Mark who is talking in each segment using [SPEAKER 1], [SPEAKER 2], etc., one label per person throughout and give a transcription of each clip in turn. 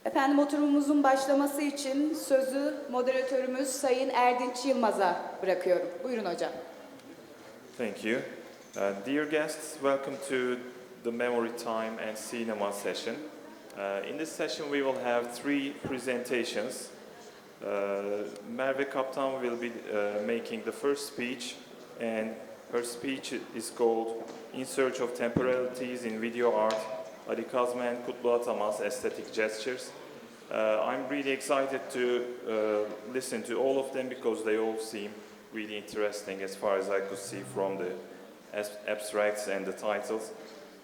[SPEAKER 1] Efendim oturumumuzun başlaması için sözü moderatörümüz Sayın Erdinç Yılmaz'a bırakıyorum. Buyurun hocam.
[SPEAKER 2] Thank you. Dear guests, welcome to the Memory Time and Cinema session. In this session we will have three presentations. Merve Kaptan will be making the first speech, and her speech is called In Search of Temporalities in Video Art, Kazma and Ataman's Aesthetic Gestures. I'm really excited to listen to all of them because they all seem really interesting as far as I could see from the abstracts and the titles.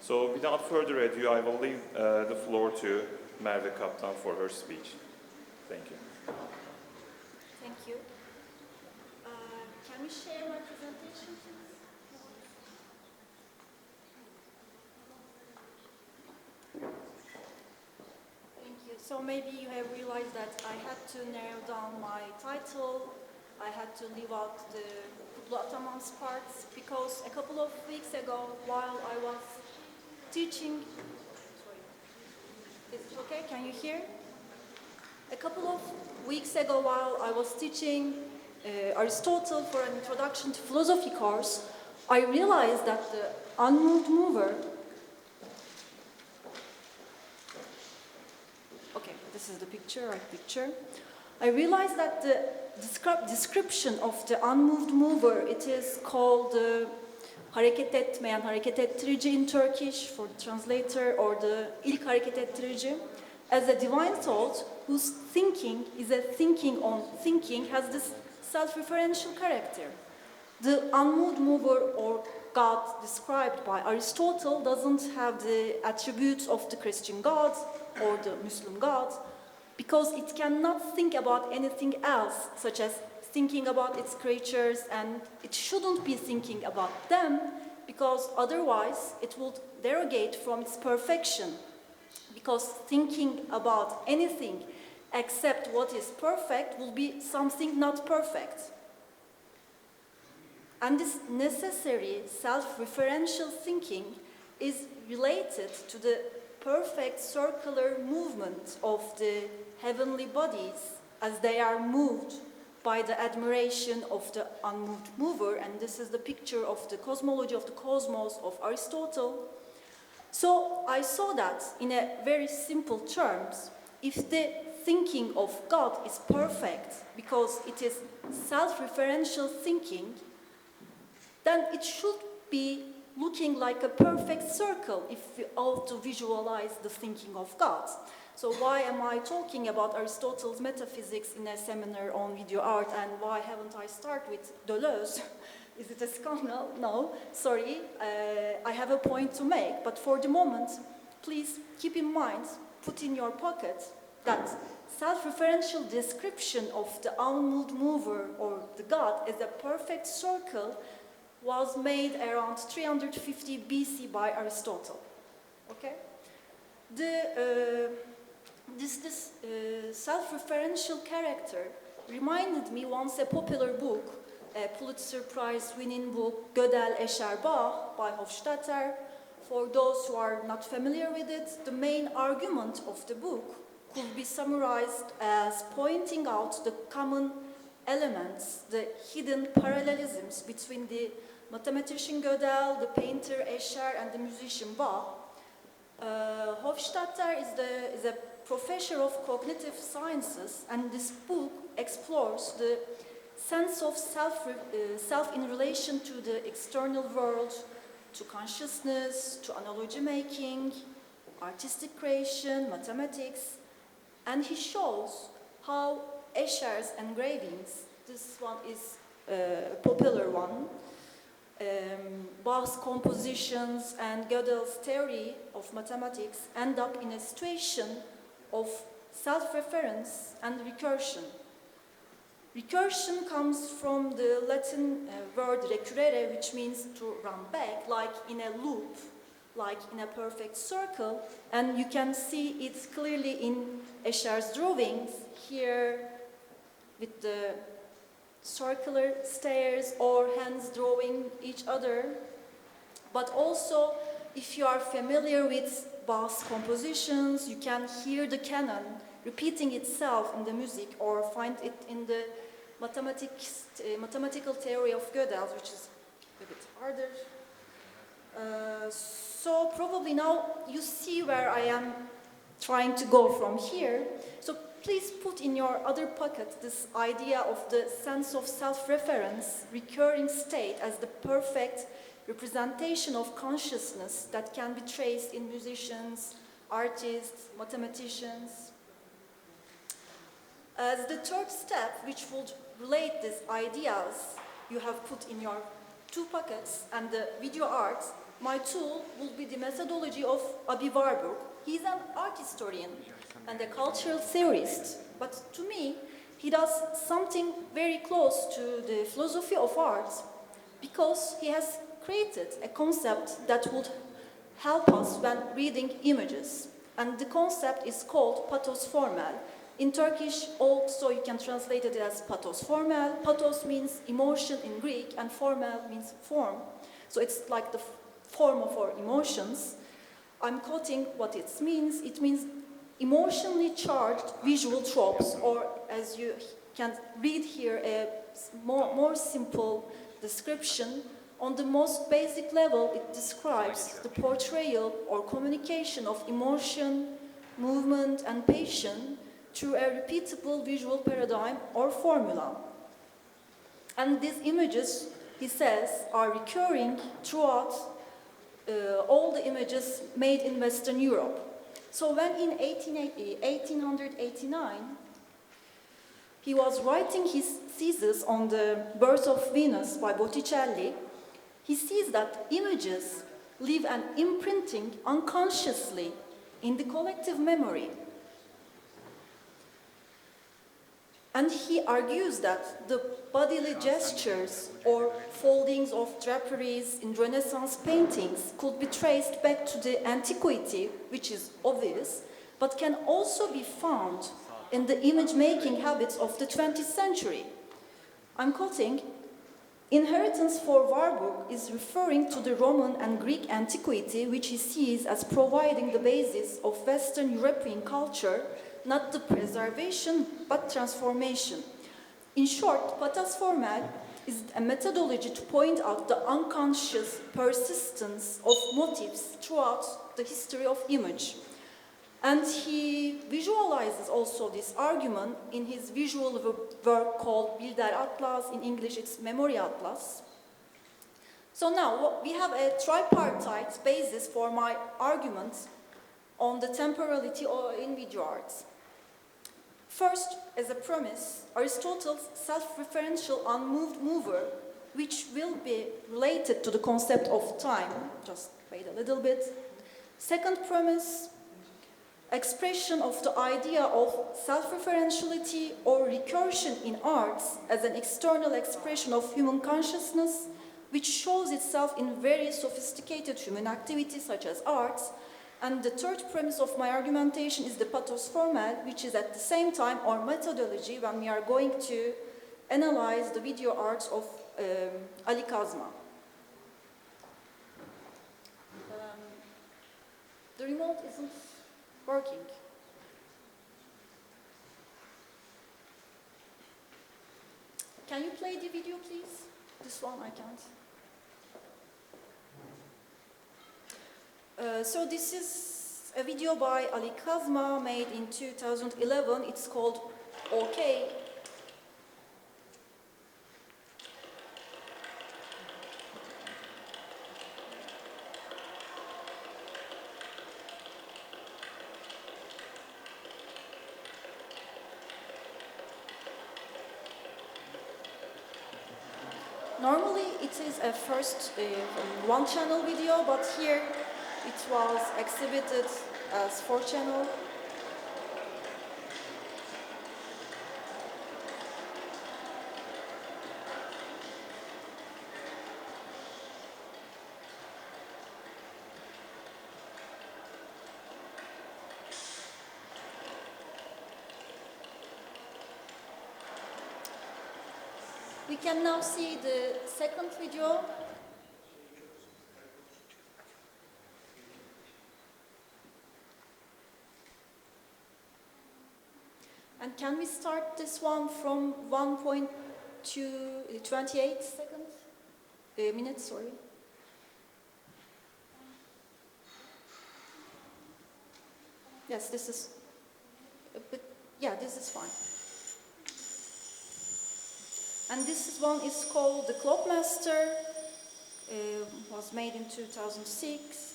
[SPEAKER 2] So without further ado, I will leave the floor to Merve Kaptan for her speech. Thank you.
[SPEAKER 3] Thank you. Can we share my presentation, please? Thank you. So maybe you have realized that I had to narrow down my title. I had to leave out the Ataman's parts because a couple of weeks ago, while I was teaching, is it okay? Can you hear? A couple of weeks ago, while I was teaching Aristotle for an introduction to philosophy course, I realized that the unmoved mover. Okay, this is the picture, right picture. I realized that the description of the unmoved mover, it is called hareket etmeyen, hareket ettirici in Turkish for the translator, or the ilk hareket ettirici, as a divine thought whose thinking is a thinking on thinking, has this self-referential character. The unmoved mover or God described by Aristotle doesn't have the attributes of the Christian gods or the Muslim gods, because it cannot think about anything else, such as thinking about its creatures, and it shouldn't be thinking about them, because otherwise it would derogate from its perfection. Because thinking about anything except what is perfect will be something not perfect. And this necessary self-referential thinking is related to the perfect circular movement of the heavenly bodies as they are moved by the admiration of the unmoved mover. And this is the picture of the cosmology of the cosmos of Aristotle. So I saw that in a very simple terms, if the thinking of God is perfect because it is self-referential thinking, then it should be looking like a perfect circle if we ought to visualize the thinking of God. So why am I talking about Aristotle's metaphysics in a seminar on video art, and why haven't I started with Deleuze? Is it a scandal? No, sorry, I have a point to make, but for the moment, please keep in mind, put in your pocket, that self-referential description of the unmoved mover or the God as a perfect circle was made around 350 BC by Aristotle. Okay? This self-referential character reminded me once a popular book, a Pulitzer Prize-winning book, Gödel, Escher, Bach by Hofstadter. For those who are not familiar with it, the main argument of the book could be summarized as pointing out the common elements, the hidden parallelisms between the mathematician Gödel, the painter Escher, and the musician Bach. Hofstadter is a professor of cognitive sciences, and this book explores the sense of self in relation to the external world, to consciousness, to analogy making, artistic creation, mathematics, and he shows how Escher's engravings, this one is a popular one, Bach's compositions and Gödel's theory of mathematics end up in a situation of self-reference and recursion. Recursion comes from the Latin word recurrere, which means to run back, like in a loop, like in a perfect circle, and you can see it clearly in Escher's drawings here with the circular stairs or hands drawing each other. But also, if you are familiar with vast compositions. You can hear the canon repeating itself in the music, or find it in the mathematical theory of Gödel, which is a bit harder. So probably now you see where I am trying to go from here. So please put in your other pocket this idea of the sense of self-reference, recurring state as the perfect representation of consciousness that can be traced in musicians, artists, mathematicians. As the third step, which would relate these ideas you have put in your two pockets and the video art, my tool will be the methodology of Abi Warburg. He's an art historian and a cultural theorist, but to me, he does something very close to the philosophy of art, because he has created a concept that would help us when reading images. And the concept is called pathos formel. In Turkish, also you can translate it as pathos formel. Pathos means emotion in Greek, and formel means form. So it's like the form of our emotions. I'm quoting what it means. It means emotionally charged visual tropes, or as you can read here, a more simple description. On the most basic level, it describes the portrayal or communication of emotion, movement, and passion through a repeatable visual paradigm or formula. And these images, he says, are recurring throughout all the images made in Western Europe. So when in 1889, he was writing his thesis on the Birth of Venus by Botticelli, he sees that images leave an imprinting unconsciously in the collective memory. And he argues that the bodily gestures or foldings of draperies in Renaissance paintings could be traced back to the antiquity, which is obvious, but can also be found in the image-making habits of the 20th century. I'm quoting, "Inheritance for Warburg is referring to the Roman and Greek antiquity, which he sees as providing the basis of Western European culture, not the preservation, but transformation. In short, pathos formel is a methodology to point out the unconscious persistence of motifs throughout the history of image." And he visualizes also this argument in his visual work called Bilder Atlas. In English, it's Memory Atlas. So now we have a tripartite basis for my arguments on the temporality in video art. First, as a premise, Aristotle's self-referential unmoved mover, which will be related to the concept of time. Just wait a little bit. Second premise, expression of the idea of self-referentiality or recursion in arts as an external expression of human consciousness, which shows itself in very sophisticated human activities such as arts. And the third premise of my argumentation is the pathos formel, which is at the same time our methodology when we are going to analyze the video arts of Ali Kazma. The remote isn't working. Can you play the video, please? This one I can't. So this is a video by Ali Kazma made in 2011. It's called OK. Normally it is a first one-channel video, but here it was exhibited as 4-channel. We can now see the second video. And can we start this one from 1 to 28 seconds? Minutes, sorry. Yes, this is, but yeah, this is fine. And this one is called The Clockmaster, was made in 2006.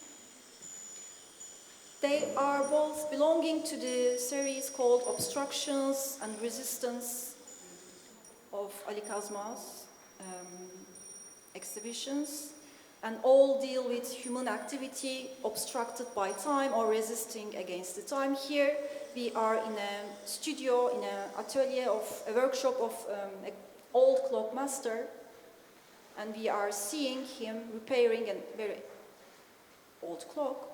[SPEAKER 3] They are both belonging to the series called Obstructions and Resistance of Ali Kazma's exhibitions, and all deal with human activity obstructed by time or resisting against the time. Here we are in a studio, in an atelier of a workshop of an old clockmaster, and we are seeing him repairing a very old clock.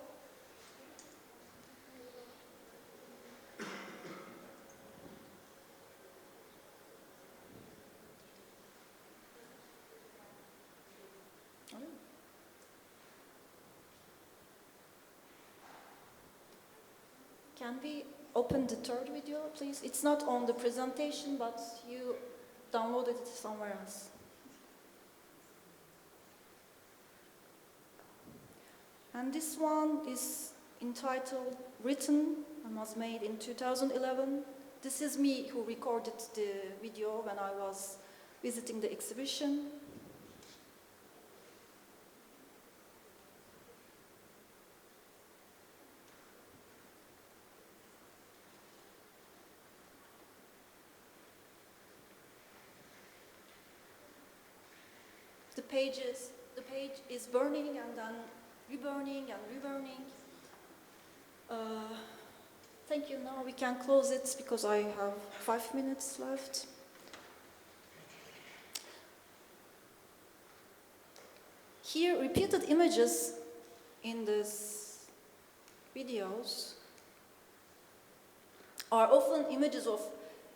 [SPEAKER 3] Can we open the third video, please? It's not on the presentation, but you downloaded it somewhere else. And this one is entitled Written and was made in 2011. This is me who recorded the video when I was visiting the exhibition. The page is burning and then reburning and reburning. Thank you. Now we can close it because I have 5 minutes left. Here, repeated images in these videos are often images of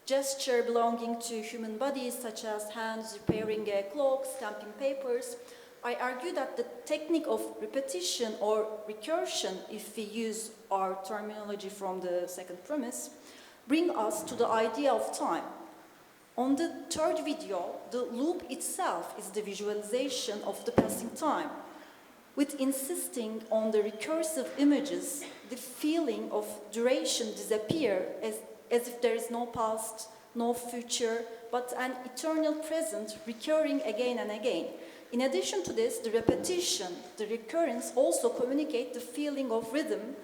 [SPEAKER 3] gesture belonging to human bodies, such as hands repairing a clock, stamping papers. I argue that the technique of repetition or recursion, if we use our terminology from the second premise, bring us to the idea of time. On the third video, the loop itself is the visualization of the passing time. With insisting on the recursive images, the feeling of duration disappears as if there is no past, no future, but an eternal present recurring again and again. In addition to this, the repetition, the recurrence also communicate the feeling of rhythm,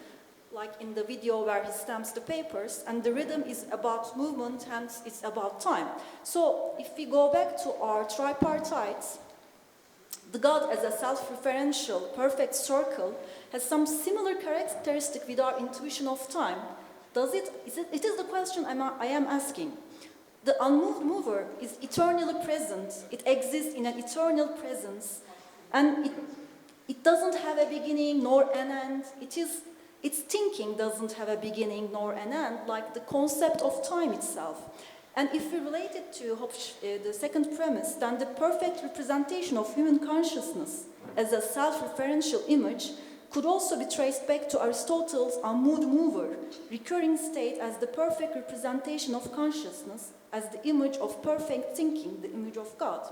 [SPEAKER 3] like in the video where he stamps the papers, and the rhythm is about movement, hence it's about time. So if we go back to our tripartites, the God as a self-referential, perfect circle has some similar characteristic with our intuition of time. It is the question I am asking. The unmoved mover is eternally present. It exists in an eternal presence. And it doesn't have a beginning nor an end. Its thinking doesn't have a beginning nor an end, like the concept of time itself. And if we relate it to the second premise, then the perfect representation of human consciousness as a self-referential image could also be traced back to Aristotle's unmoved mover, recurring state as the perfect representation of consciousness, as the image of perfect thinking, the image of God.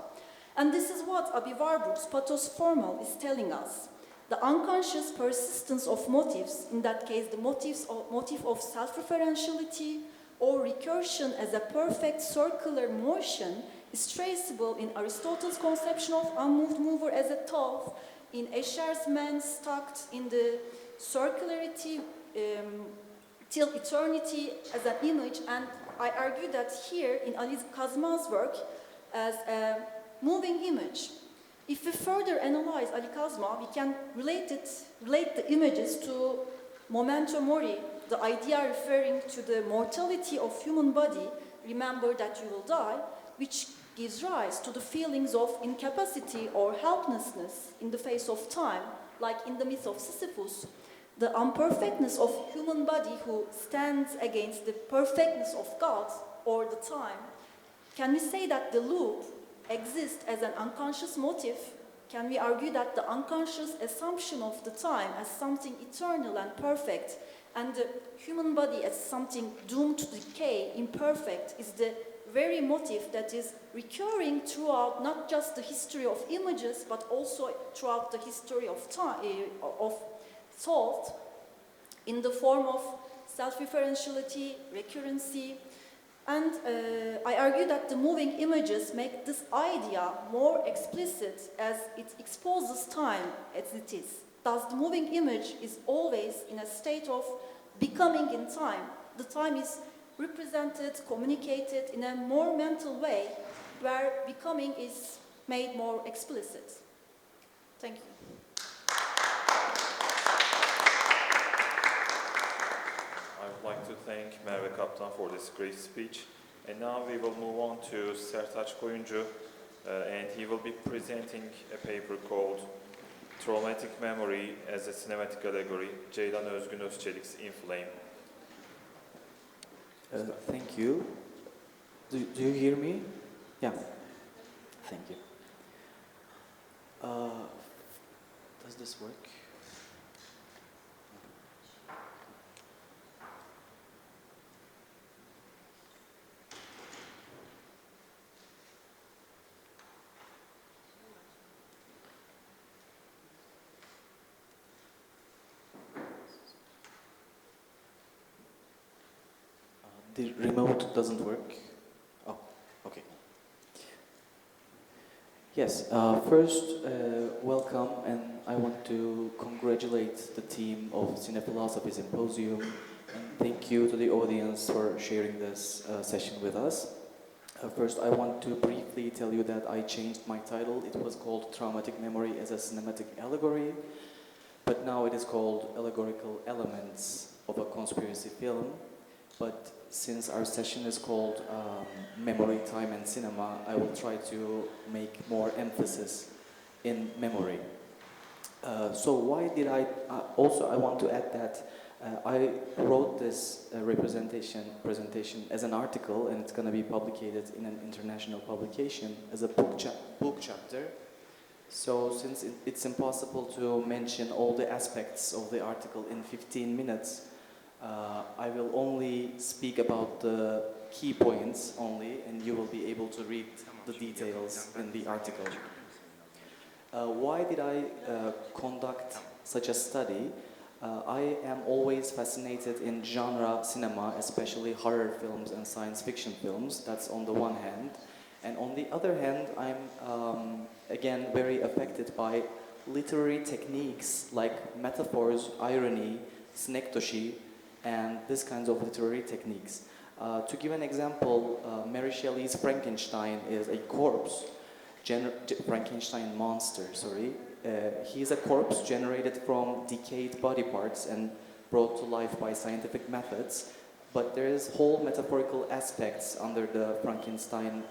[SPEAKER 3] And this is what Abi Warburg's pathos formal is telling us. The unconscious persistence of motives, in that case the motive of self-referentiality or recursion as a perfect circular motion, is traceable in Aristotle's conception of unmoved mover as a thought, in Escher's man stuck in the circularity till eternity as an image, and I argue that here in Ali Kazma's work as a moving image. If we further analyze Ali Kazma, we can relate the images to memento mori, the idea referring to the mortality of human body, remember that you will die, which gives rise to the feelings of incapacity or helplessness in the face of time, like in the myth of Sisyphus, the imperfectness of human body who stands against the perfectness of God or the time. Can we say that the loop exists as an unconscious motive? Can we argue that the unconscious assumption of the time as something eternal and perfect And the human body as something doomed to decay, imperfect, is the very motif that is recurring throughout not just the history of images, but also throughout the history of time, of thought, in the form of self-referentiality, recurrency. And I argue that the moving images make this idea more explicit as it exposes time as it is. Thus, the moving image is always in a state of becoming in time. The time is represented, communicated in a more mental way, where becoming is made more explicit. Thank you.
[SPEAKER 2] I would like to thank Merve Kaptan for this great speech. And now we will move on to Sertaç Koyucu, and he will be presenting a paper called Traumatic Memory as a Cinematic Allegory, Ceylan Özgün Özçelik's Inflame.
[SPEAKER 4] Thank you. Do you hear me? Yeah. Thank you. Does this work? The remote doesn't work. Oh, okay. Yes, first, welcome, and I want to congratulate the team of Philosophy Sempozyumu, and thank you to the audience for sharing this session with us. First, I want to briefly tell you that I changed my title. It was called Traumatic Memory as a Cinematic Allegory, but now it is called Allegorical Elements of a Conspiracy Film. But since our session is called Memory, Time and Cinema, I will try to make more emphasis in memory. So why did I want to add that I wrote this presentation as an article, and it's going to be published in an international publication as a book chapter. So since it's impossible to mention all the aspects of the article in 15 minutes, I will only speak about the key points only, and you will be able to read the details in the article. Why did I conduct such a study? I am always fascinated in genre cinema, especially horror films and science fiction films. That's on the one hand. And on the other hand, I'm again very affected by literary techniques like metaphors, irony, synecdoche, and this kinds of literary techniques. To give an example, Mary Shelley's Frankenstein is a corpse, Frankenstein monster, sorry. He is a corpse generated from decayed body parts and brought to life by scientific methods, but there is whole metaphorical aspects under the Frankenstein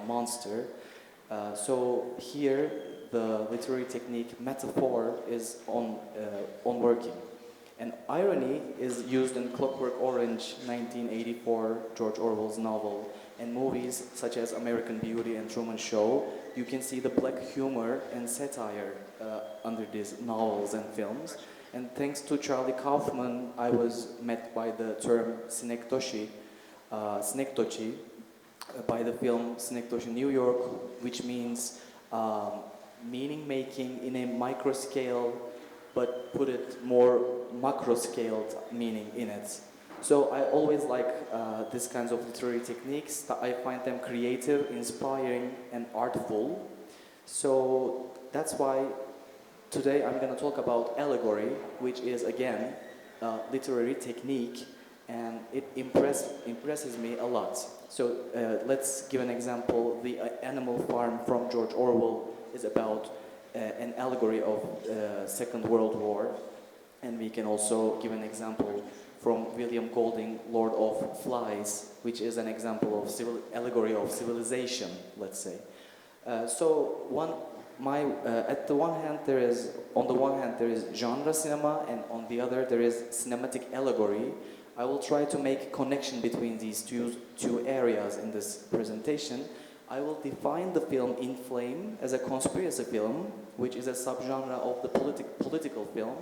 [SPEAKER 4] monster. So here, the literary technique metaphor is on working. And irony is used in Clockwork Orange, 1984, George Orwell's novel, and movies such as American Beauty and Truman Show. You can see the black humor and satire under these novels and films. And thanks to Charlie Kaufman, I was met by the term synecdoche by the film Synecdoche New York, which means meaning-making in a micro scale, but put it more macro-scaled meaning in it. So I always like these kinds of literary techniques. I find them creative, inspiring, and artful. So that's why today I'm going to talk about allegory, which is again a literary technique, and it impresses me a lot. So let's give an example. The Animal Farm from George Orwell is about an allegory of Second World War, and we can also give an example from William Golding, Lord of Flies, which is an example of allegory of civilization, let's say. On the one hand there is genre cinema, and on the other there is cinematic allegory. I will try to make a connection between these two areas in this presentation. I will define the film Inflame as a conspiracy film, which is a subgenre of the political film,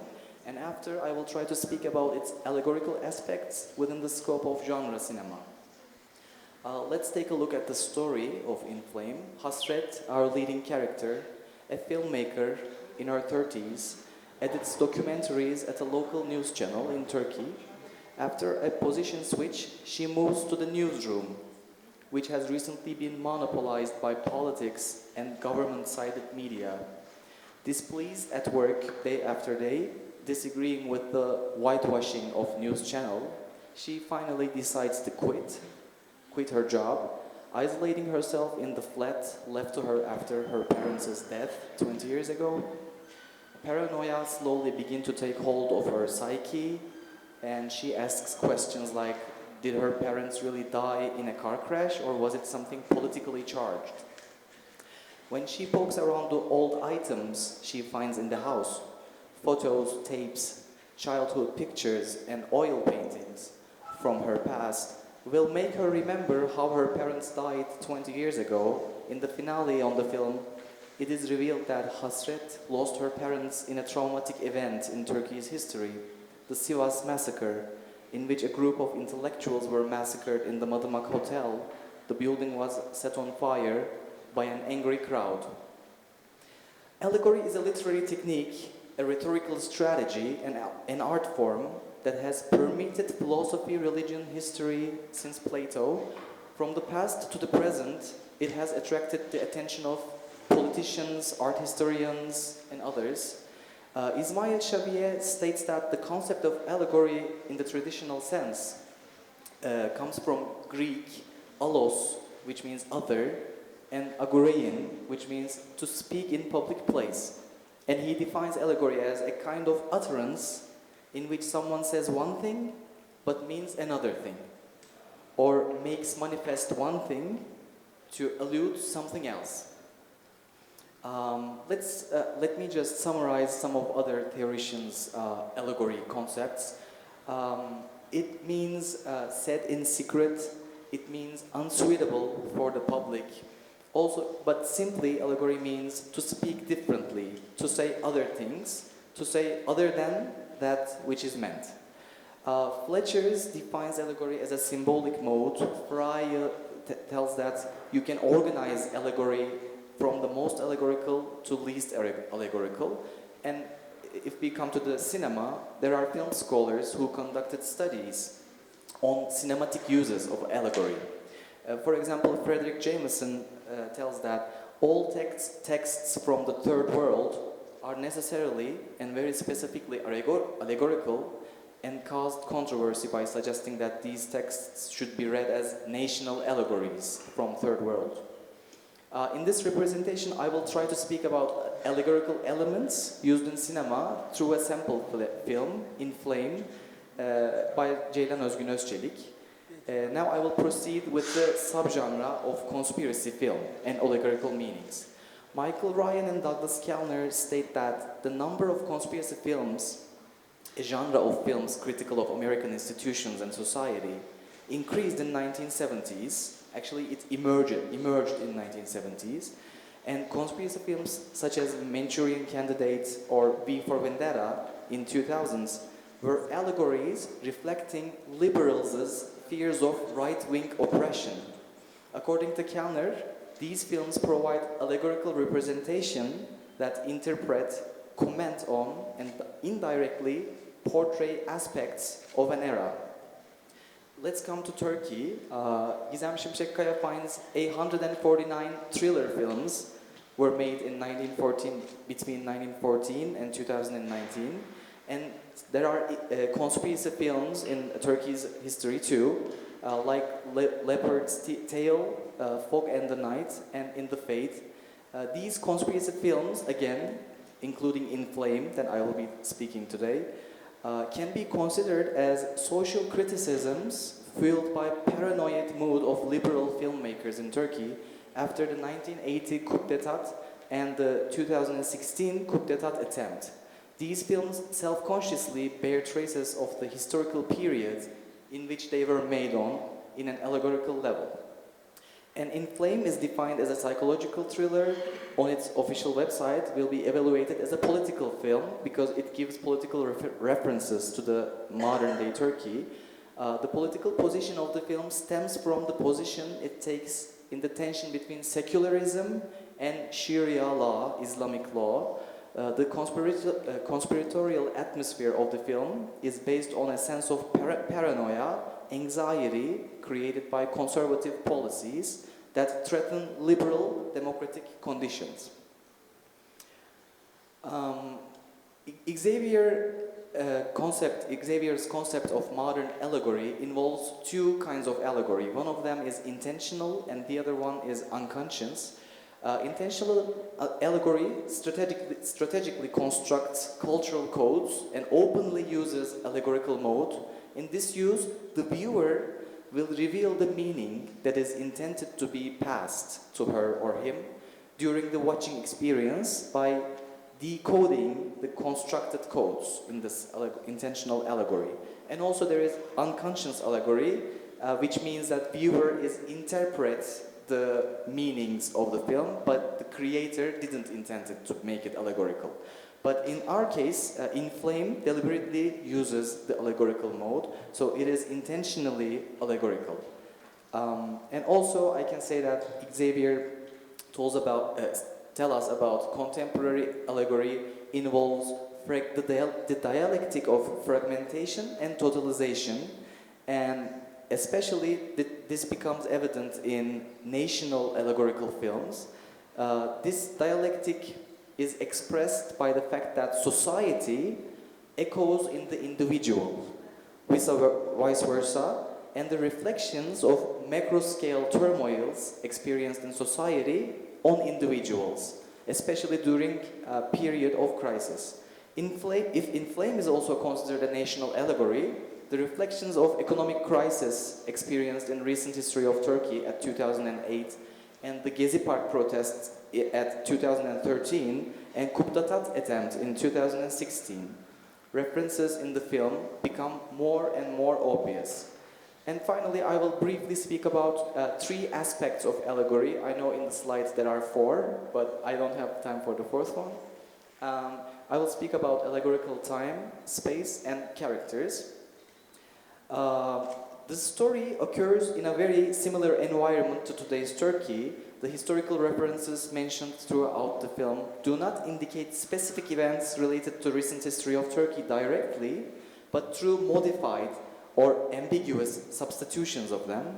[SPEAKER 4] and after I will try to speak about its allegorical aspects within the scope of genre cinema. Let's take a look at the story of Inflame. Hasret, our leading character, a filmmaker in her 30s, edits documentaries at a local news channel in Turkey. After a position switch, she moves to the newsroom, which has recently been monopolized by politics and government-sided media. Displeased at work day after day, disagreeing with the whitewashing of news channel, she finally decides to quit her job, isolating herself in the flat left to her after her parents' death 20 years ago. Paranoia slowly begins to take hold of her psyche, and she asks questions like, did her parents really die in a car crash, or was it something politically charged? When she pokes around the old items she finds in the house, photos, tapes, childhood pictures, and oil paintings from her past, will make her remember how her parents died 20 years ago. In the finale on the film, it is revealed that Hasret lost her parents in a traumatic event in Turkey's history, the Sivas massacre, in which a group of intellectuals were massacred in the Madımak Hotel. The building was set on fire by an angry crowd. Allegory is a literary technique, a rhetorical strategy, and an art form that has permeated philosophy, religion, history since Plato. From the past to the present, it has attracted the attention of politicians, art historians, and others. Ismail Chabier states that the concept of allegory in the traditional sense comes from Greek allos, which means other, and agorein, which means to speak in public place. And he defines allegory as a kind of utterance in which someone says one thing but means another thing, or makes manifest one thing to allude to something else. Let me just summarize some of other theologians' allegory concepts. It means said in secret. It means unsuitable for the public. Also, but simply, allegory means to speak differently, to say other things, to say other than that which is meant. Fletcher's defines allegory as a symbolic mode. Fry tells that you can organize allegory from the most allegorical to least allegorical. And if we come to the cinema, there are film scholars who conducted studies on cinematic uses of allegory. For example, Frederick Jameson tells that all texts from the third world are necessarily and very specifically allegorical, and caused controversy by suggesting that these texts should be read as national allegories from third world. In this representation, I will try to speak about allegorical elements used in cinema through a sample film, Inflame, by Ceylan, Özgün, Özçelik. Now I will proceed with the subgenre of conspiracy film and allegorical meanings. Michael Ryan and Douglas Kellner state that the number of conspiracy films, a genre of films critical of American institutions and society, increased in 1970s. Actually, it emerged in 1970s. And conspiracy films such as Manchurian Candidate or V for Vendetta in 2000s were allegories reflecting liberals' fears of right-wing oppression. According to Kellner, these films provide allegorical representation that interpret, comment on, and indirectly portray aspects of an era. Let's come to Turkey. Gizem Şimşekkaya finds 149 thriller films were made in between 1914 and 2019. And there are conspiracy films in Turkey's history too, like Leopard's Tale, Fog and the Night, and In the Faith. These conspiracy films, again, including Inflame, that I will be speaking today, can be considered as social criticisms fueled by paranoid mood of liberal filmmakers in Turkey after the 1980 coup d'etat and the 2016 coup d'etat attempt. These films self-consciously bear traces of the historical period in which they were made on in an allegorical level. And Inflame is defined as a psychological thriller. On its official website will be evaluated as a political film because it gives political references to the modern day Turkey. The political position of the film stems from the position it takes in the tension between secularism and Sharia law, Islamic law. The conspiratorial atmosphere of the film is based on a sense of paranoia, anxiety created by conservative policies that threaten liberal democratic conditions. Xavier's concept of modern allegory involves two kinds of allegory. One of them is intentional and the other one is unconscious. Intentional allegory strategically constructs cultural codes and openly uses allegorical mode. In this use, the viewer will reveal the meaning that is intended to be passed to her or him during the watching experience by decoding the constructed codes in this intentional allegory. And also there is unconscious allegory, which means that viewer interprets the meanings of the film, but the creator didn't intend it to make it allegorical. But in our case, Inflame deliberately uses the allegorical mode, so it is intentionally allegorical. And also, I can say that Xavier tell us about contemporary allegory involves the dialectic of fragmentation and totalization, and especially this becomes evident in national allegorical films. This dialectic is expressed by the fact that society echoes in the individual, vice versa, and the reflections of macro-scale turmoils experienced in society on individuals, especially during a period of crisis. If Inflame is also considered a national allegory, the reflections of economic crisis experienced in recent history of Turkey at 2008 and the Gezi Park protests at 2013 and coup d'etat attempt in 2016. References in the film become more and more obvious. And finally, I will briefly speak about three aspects of allegory. I know in the slides there are four, but I don't have time for the fourth one. I will speak about allegorical time, space, and characters. The story occurs in a very similar environment to today's Turkey. The historical references mentioned throughout the film do not indicate specific events related to recent history of Turkey directly, but through modified or ambiguous substitutions of them.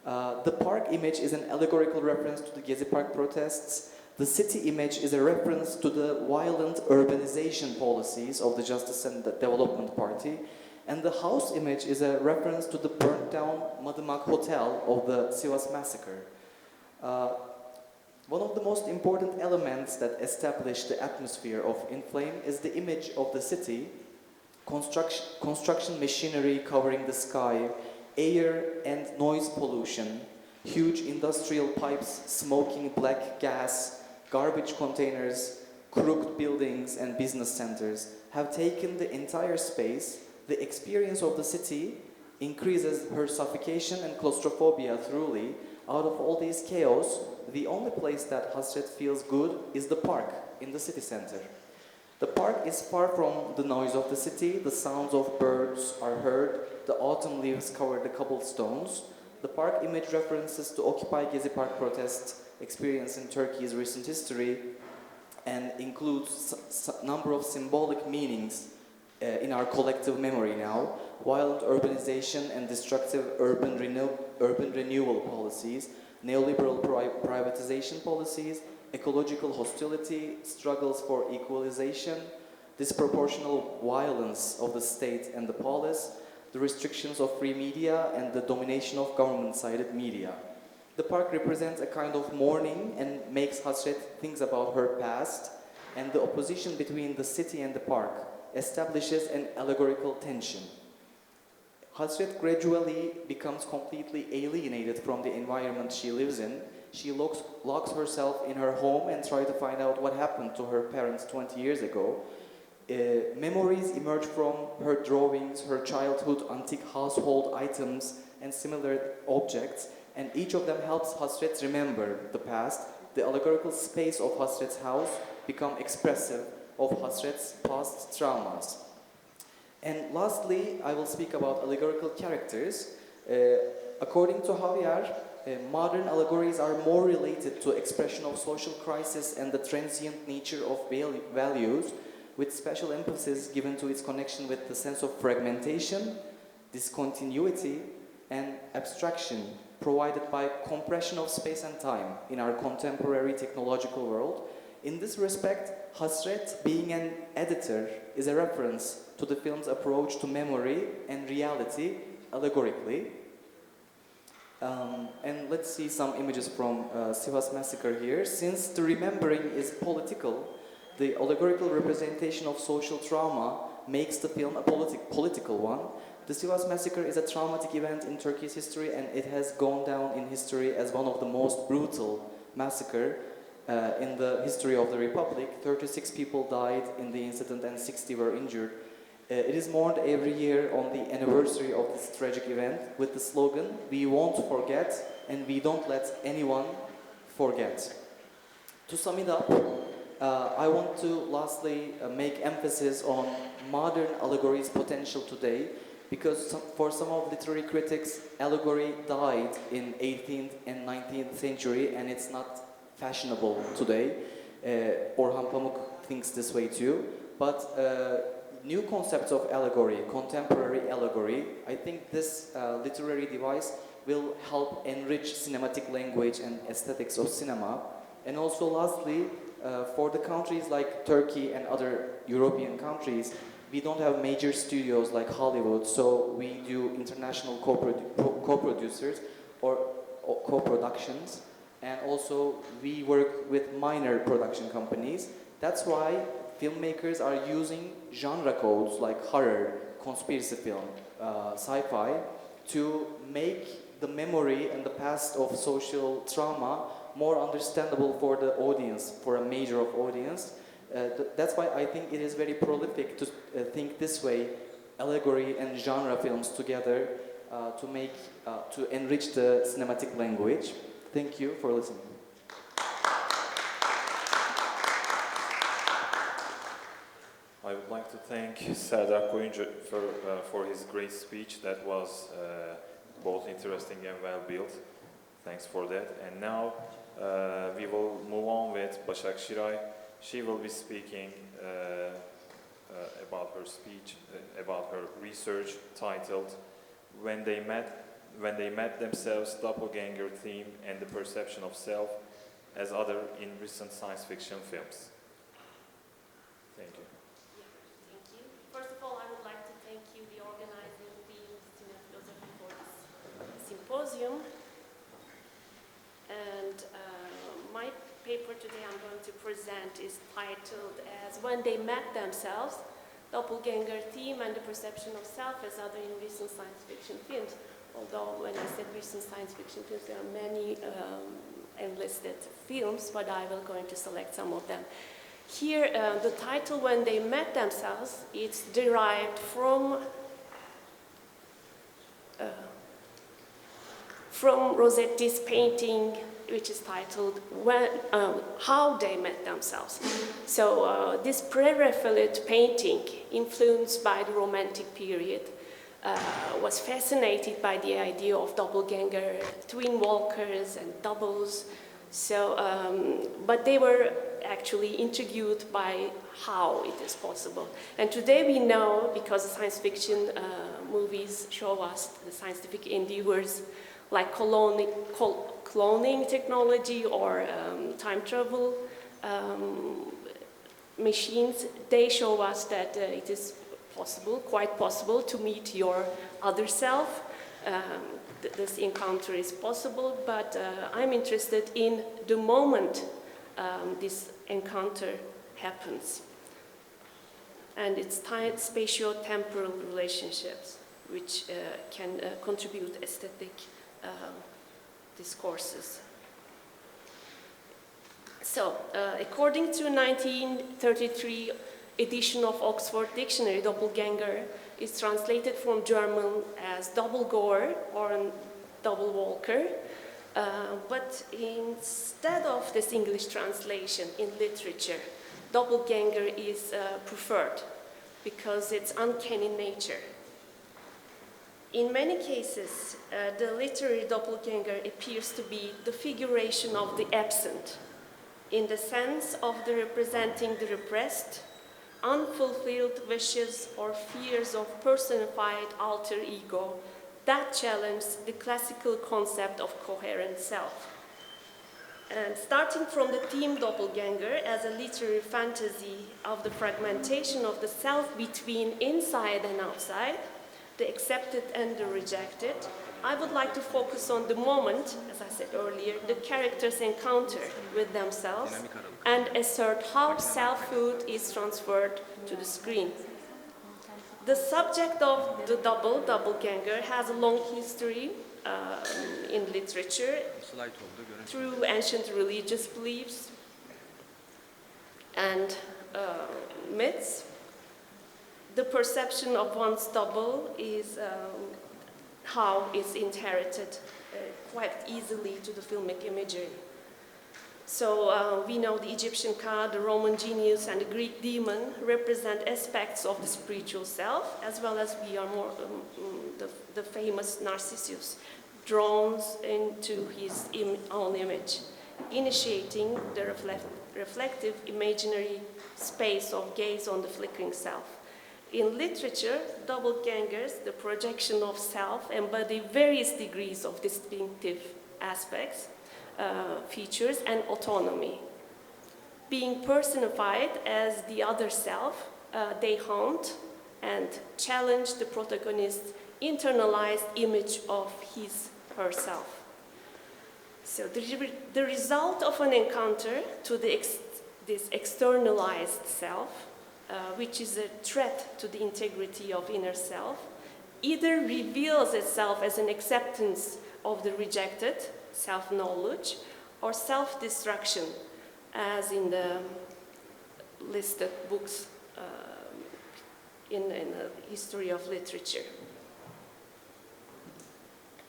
[SPEAKER 4] The park image is an allegorical reference to the Gezi Park protests. The city image is a reference to the violent urbanization policies of the Justice and the Development Party. And the house image is a reference to the burnt down Madımak Hotel of the Sivas massacre. One of the most important elements that establish the atmosphere of Inflame is the image of the city, construction machinery covering the sky, air and noise pollution, huge industrial pipes smoking black gas, garbage containers, crooked buildings and business centers have taken the entire space. The experience of the city increases her suffocation and claustrophobia thoroughly. Out of all these chaos, the only place that Hasret feels good is the park in the city center. The park is far from the noise of the city, the sounds of birds are heard, the autumn leaves cover the cobblestones. The park image references to Occupy Gezi Park protest experience in Turkey's recent history and includes a number of symbolic meanings in our collective memory now. Violent urbanization and destructive urban renewal policies, neoliberal privatization policies, ecological hostility, struggles for equalization, disproportional violence of the state and the polis, the restrictions of free media and the domination of government-sided media. The park represents a kind of mourning and makes Hasret think about her past, and the opposition between the city and the park establishes an allegorical tension. Hasret gradually becomes completely alienated from the environment she lives in. She locks herself in her home and tries to find out what happened to her parents 20 years ago. Memories emerge from her drawings, her childhood, antique household items, and similar objects, and each of them helps Hasret remember the past. The allegorical space of Hasret's house become expressive of Hasret's past traumas. And lastly, I will speak about allegorical characters. According to Javier, modern allegories are more related to expression of social crisis and the transient nature of values, with special emphasis given to its connection with the sense of fragmentation, discontinuity, and abstraction provided by compression of space and time in our contemporary technological world. In this respect, Hasret, being an editor, is a reference to the film's approach to memory and reality allegorically. And let's see some images from Sivas Massacre here. Since the remembering is political, the allegorical representation of social trauma makes the film a political one. The Sivas Massacre is a traumatic event in Turkey's history, and it has gone down in history as one of the most brutal massacres in the history of the Republic. 36 people died in the incident and 60 were injured. It is mourned every year on the anniversary of this tragic event with the slogan, "We won't forget and we don't let anyone forget." To sum it up, I want to lastly make emphasis on modern allegory's potential today, because for some of literary critics, allegory died in 18th and 19th century and it's not fashionable today. Orhan Pamuk thinks this way too. But new concepts of allegory, contemporary allegory, I think this literary device will help enrich cinematic language and aesthetics of cinema. And also lastly, for the countries like Turkey and other European countries, we don't have major studios like Hollywood, so we do international co-producers or co-productions, and also we work with minor production companies. That's why filmmakers are using genre codes like horror, conspiracy film, sci-fi to make the memory and the past of social trauma more understandable for the audience, for a major of audience. That's why I think it is very prolific to think this way, allegory and genre films together to enrich the cinematic language. Thank you for listening.
[SPEAKER 2] I would like to thank Serdar Koyucu for his great speech that was both interesting and well built. Thanks for that. And now we will move on with Başak Şiray. She will be speaking about her speech, about her research titled When They Met Themselves, Doppelgönger Theme and the Perception of Self as Other in Recent Science Fiction Films. Thank you.
[SPEAKER 5] Thank you. First of all, I would like to thank you, the organizing team, Cinema Philosophy, for this symposium. And my paper today I'm going to present is titled as When They Met Themselves, Doppelgönger Theme and the Perception of Self as Other in Recent Science Fiction Films. Although when I said recent science fiction films, there are many enlisted films, but I will going to select some of them. Here, the title When They Met Themselves, it's derived from Rossetti's painting, which is titled How They Met Themselves. So this pre-Raphaelite painting, influenced by the Romantic period, was fascinated by the idea of doppelganger, twin walkers and doubles. So, but they were actually intrigued by how it is possible. And today we know, because science fiction movies show us the scientific endeavors like cloning technology or time travel machines, they show us that it is possible, quite possible, to meet your other self. This encounter is possible, but I'm interested in the moment this encounter happens. And it's tied spatio-temporal relationships, which can contribute aesthetic discourses. So, according to 1933 edition of Oxford Dictionary, doppelganger is translated from German as Doppelgönger or double walker. But instead of this English translation in literature, Doppelgönger is preferred because it's uncanny nature. In many cases, the literary doppelganger appears to be the figuration of the absent, in the sense of the representing the repressed, unfulfilled wishes or fears of personified alter ego that challenge the classical concept of coherent self. And starting from the theme doppelganger as a literary fantasy of the fragmentation of the self between inside and outside, the accepted and the rejected, I would like to focus on the moment, as I said earlier, the characters encounter with themselves and assert how selfhood is transferred to the screen. The subject of the doppelganger has a long history in literature through ancient religious beliefs and myths. The perception of one's double is how it's inherited quite easily to the filmic imagery. So we know the Egyptian god, the Roman genius, and the Greek demon represent aspects of the spiritual self, as well as we are more the famous Narcissus, drawn into his own image, initiating the reflective imaginary space of gaze on the flickering self. In literature, doppelgangers, the projection of self, embody various degrees of distinctive aspects, features, and autonomy. Being personified as the other self, they haunt and challenge the protagonist's internalized image of herself. So the result of an encounter to this externalized self, which is a threat to the integrity of inner self, either reveals itself as an acceptance of the rejected, self-knowledge, or self-destruction, as in the listed books in the history of literature.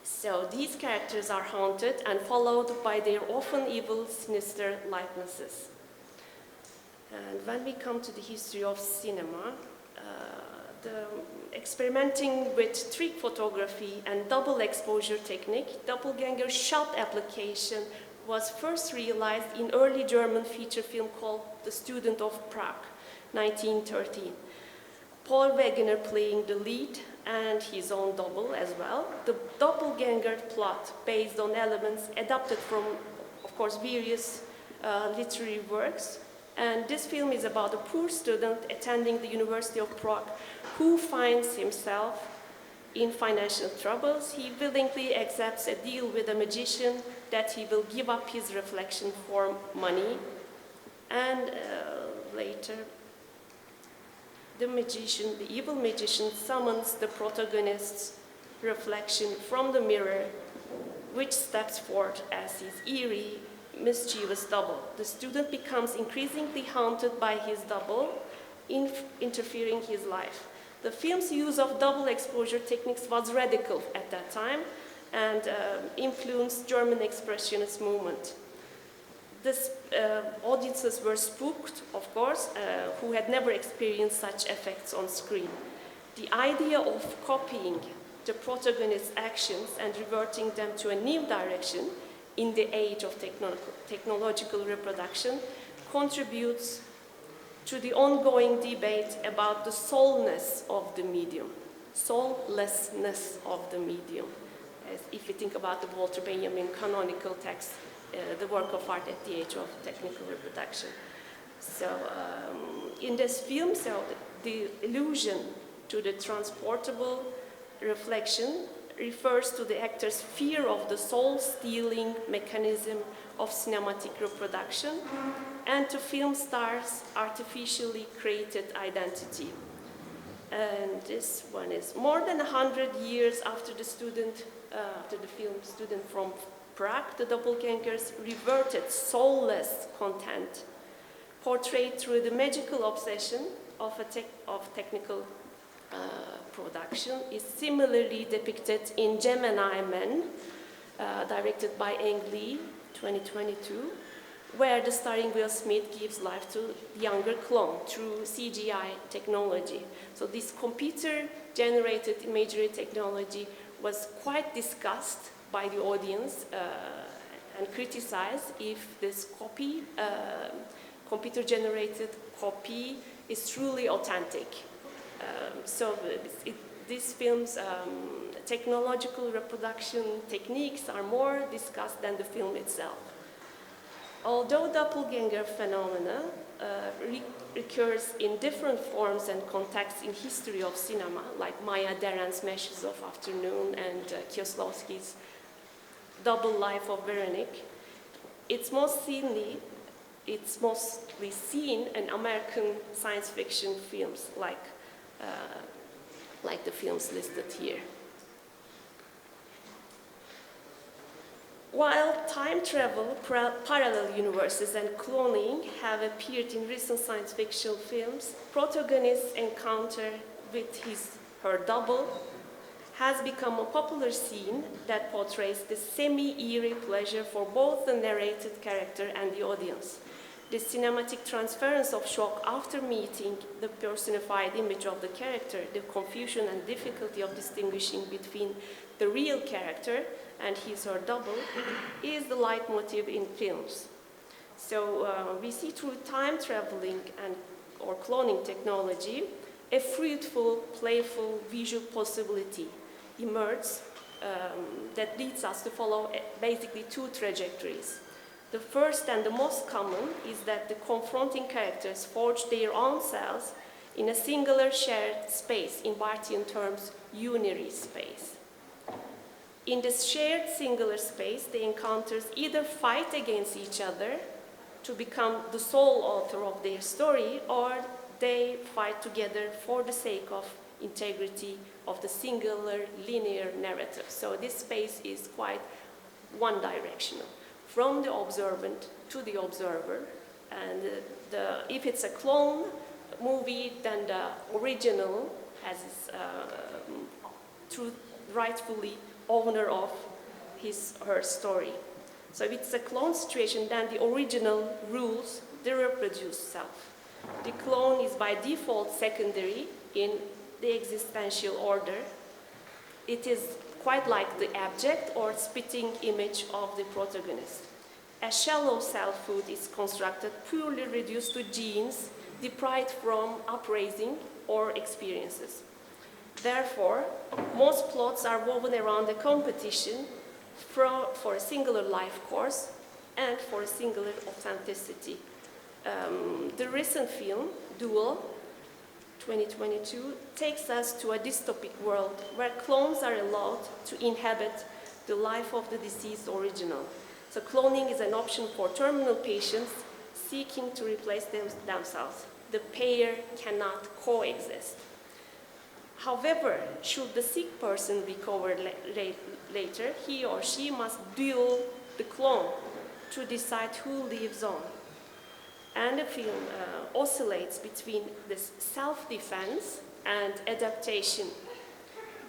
[SPEAKER 5] So these characters are haunted and followed by their often evil, sinister likenesses. And when we come to the history of cinema, the experimenting with trick photography and double exposure technique, doppelganger shot application was first realized in early German feature film called The Student of Prague, 1913. Paul Wegener playing the lead and his own double as well. The doppelganger plot based on elements adapted from, of course, various literary works. And this film is about a poor student attending the University of Prague who finds himself in financial troubles. He willingly accepts a deal with a magician that he will give up his reflection for money. And later, the evil magician summons the protagonist's reflection from the mirror, which steps forth as his eerie, mischievous double. The student becomes increasingly haunted by his double, interfering his life. The film's use of double exposure techniques was radical at that time and influenced German expressionist movement. Audiences were spooked, of course, who had never experienced such effects on screen. The idea of copying the protagonist's actions and reverting them to a new direction in the age of technological reproduction contributes to the ongoing debate about the soullessness of the medium. Soullessness of the medium. As if you think about the Walter Benjamin canonical text, the work of art at the age of technical reproduction. So in this film, the illusion to the transportable reflection refers to the actor's fear of the soul-stealing mechanism of cinematic reproduction and to film stars' artificially created identity. And this one is more than 100 years after the film Student from Prague, the doppelgangers reverted soulless content portrayed through the magical obsession of technical production is similarly depicted in Gemini Men, directed by Ang Lee, 2022, where the starring Will Smith gives life to younger clone through CGI technology. So this computer-generated imagery technology was quite discussed by the audience and criticized if this copy, computer-generated copy, is truly authentic. This film's technological reproduction techniques are more discussed than the film itself. Although doppelganger phenomena recurs in different forms and contexts in history of cinema, like Maya Deren's Meshes of Afternoon and Kieslowski's Double Life of Veronique, it's mostly seen in American science fiction films like the films listed here. While time travel, parallel universes, and cloning have appeared in recent science fiction films, protagonist's encounter with her double has become a popular scene that portrays the semi-eerie pleasure for both the narrated character and the audience. The cinematic transference of shock after meeting the personified image of the character, the confusion and difficulty of distinguishing between the real character and his or double, is the leitmotif in films. So we see through time traveling or cloning technology, a fruitful, playful visual possibility emerges that leads us to follow basically two trajectories. The first and the most common is that the confronting characters forge their own selves in a singular shared space, in Barthian terms, unary space. In this shared singular space, the encounters either fight against each other to become the sole author of their story, or they fight together for the sake of integrity of the singular linear narrative. So this space is quite one-directional, from the observant to the observer. And if it's a clone movie, then the original has rightfully owner of her story. So if it's a clone situation, then the original rules the reproduced self. The clone is by default secondary in the existential order. It is quite like the abject or spitting image of the protagonist. A shallow selfhood is constructed purely reduced to genes deprived from upraising or experiences. Therefore, most plots are woven around a competition for a singular life course and for a singular authenticity. The recent film, Duel, 2022, takes us to a dystopic world where clones are allowed to inhabit the life of the deceased original. So cloning is an option for terminal patients seeking to replace themselves. The pair cannot coexist. However, should the sick person recover later, he or she must duel the clone to decide who lives on. And the film oscillates between this self-defense and adaptation,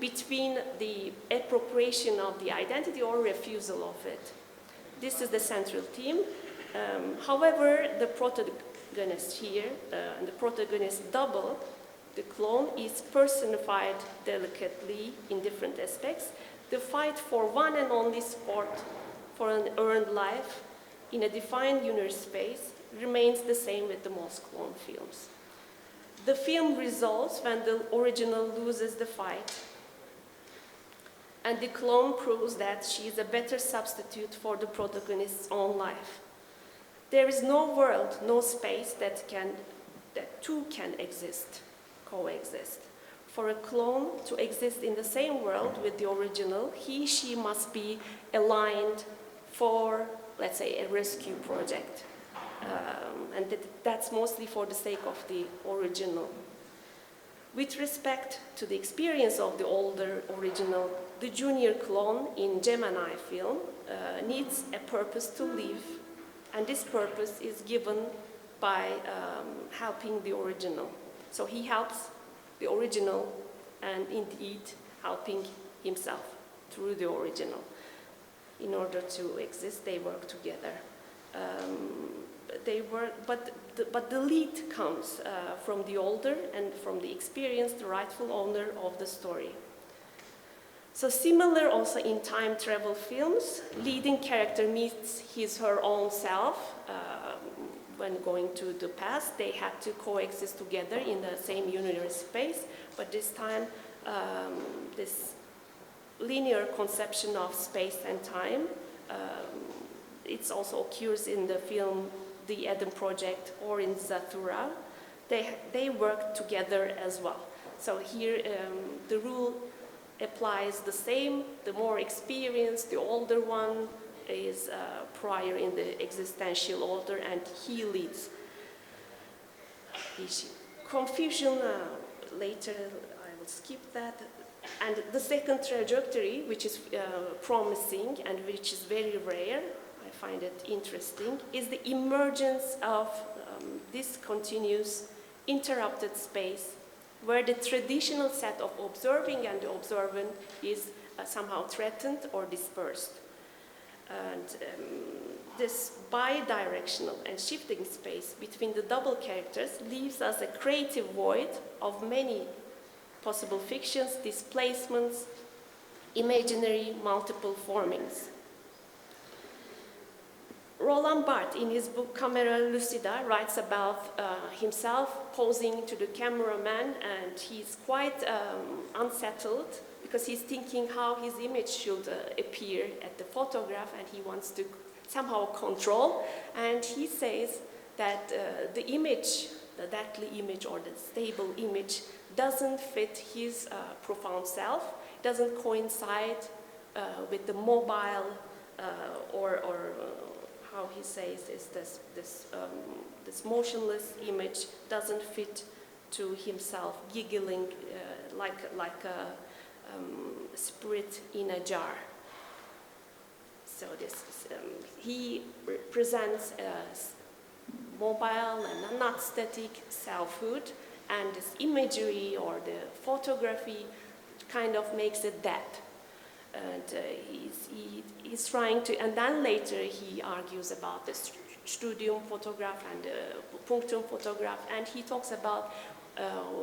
[SPEAKER 5] between the appropriation of the identity or refusal of it. This is the central theme. However, the protagonist here, and the protagonist double, the clone, is personified delicately in different aspects. The fight for one and only sport, for an earned life in a defined unary space, remains the same with the most clone films. The film resolves when the original loses the fight, and the clone proves that she is a better substitute for the protagonist's own life. There is no world, no space that two can coexist. For a clone to exist in the same world with the original, she must be aligned for, let's say, a rescue project. And that's mostly for the sake of the original. With respect to the experience of the older original, the junior clone in Gemini film needs a purpose to live, and this purpose is given by helping the original. So he helps the original and indeed helping himself through the original. In order to exist, they work together. But the lead comes from the older and from the experienced, rightful owner of the story. So similar also in time travel films, leading character meets her own self. When going to the past, they had to coexist together in the same universe space, but this time this linear conception of space and time, it also occurs in the film The Eden Project or in Zathura. They work together as well. So here the rule applies the same. The more experienced, the older one is prior in the existential order, and he leads. Confusion, later I will skip that. And the second trajectory, which is promising and which is very rare, I find it interesting, is the emergence of this continuous interrupted space where the traditional set of observing and the observant is somehow threatened or dispersed. And this bi-directional and shifting space between the double characters leaves us a creative void of many possible fictions, displacements, imaginary multiple formings. Roland Barthes, in his book Camera Lucida, writes about himself posing to the cameraman, and he's quite unsettled because he's thinking how his image should appear at the photograph, and he wants to somehow control. And he says that the image, the deadly image or the stable image, doesn't fit his profound self, doesn't coincide with the mobile or how he says is this motionless image doesn't fit to himself, giggling like a spirit in a jar. So he represents a mobile and not static selfhood, and this imagery or the photography kind of makes it dead. And he's trying to, and then later he argues about the studium photograph and the punctum photograph, and he talks about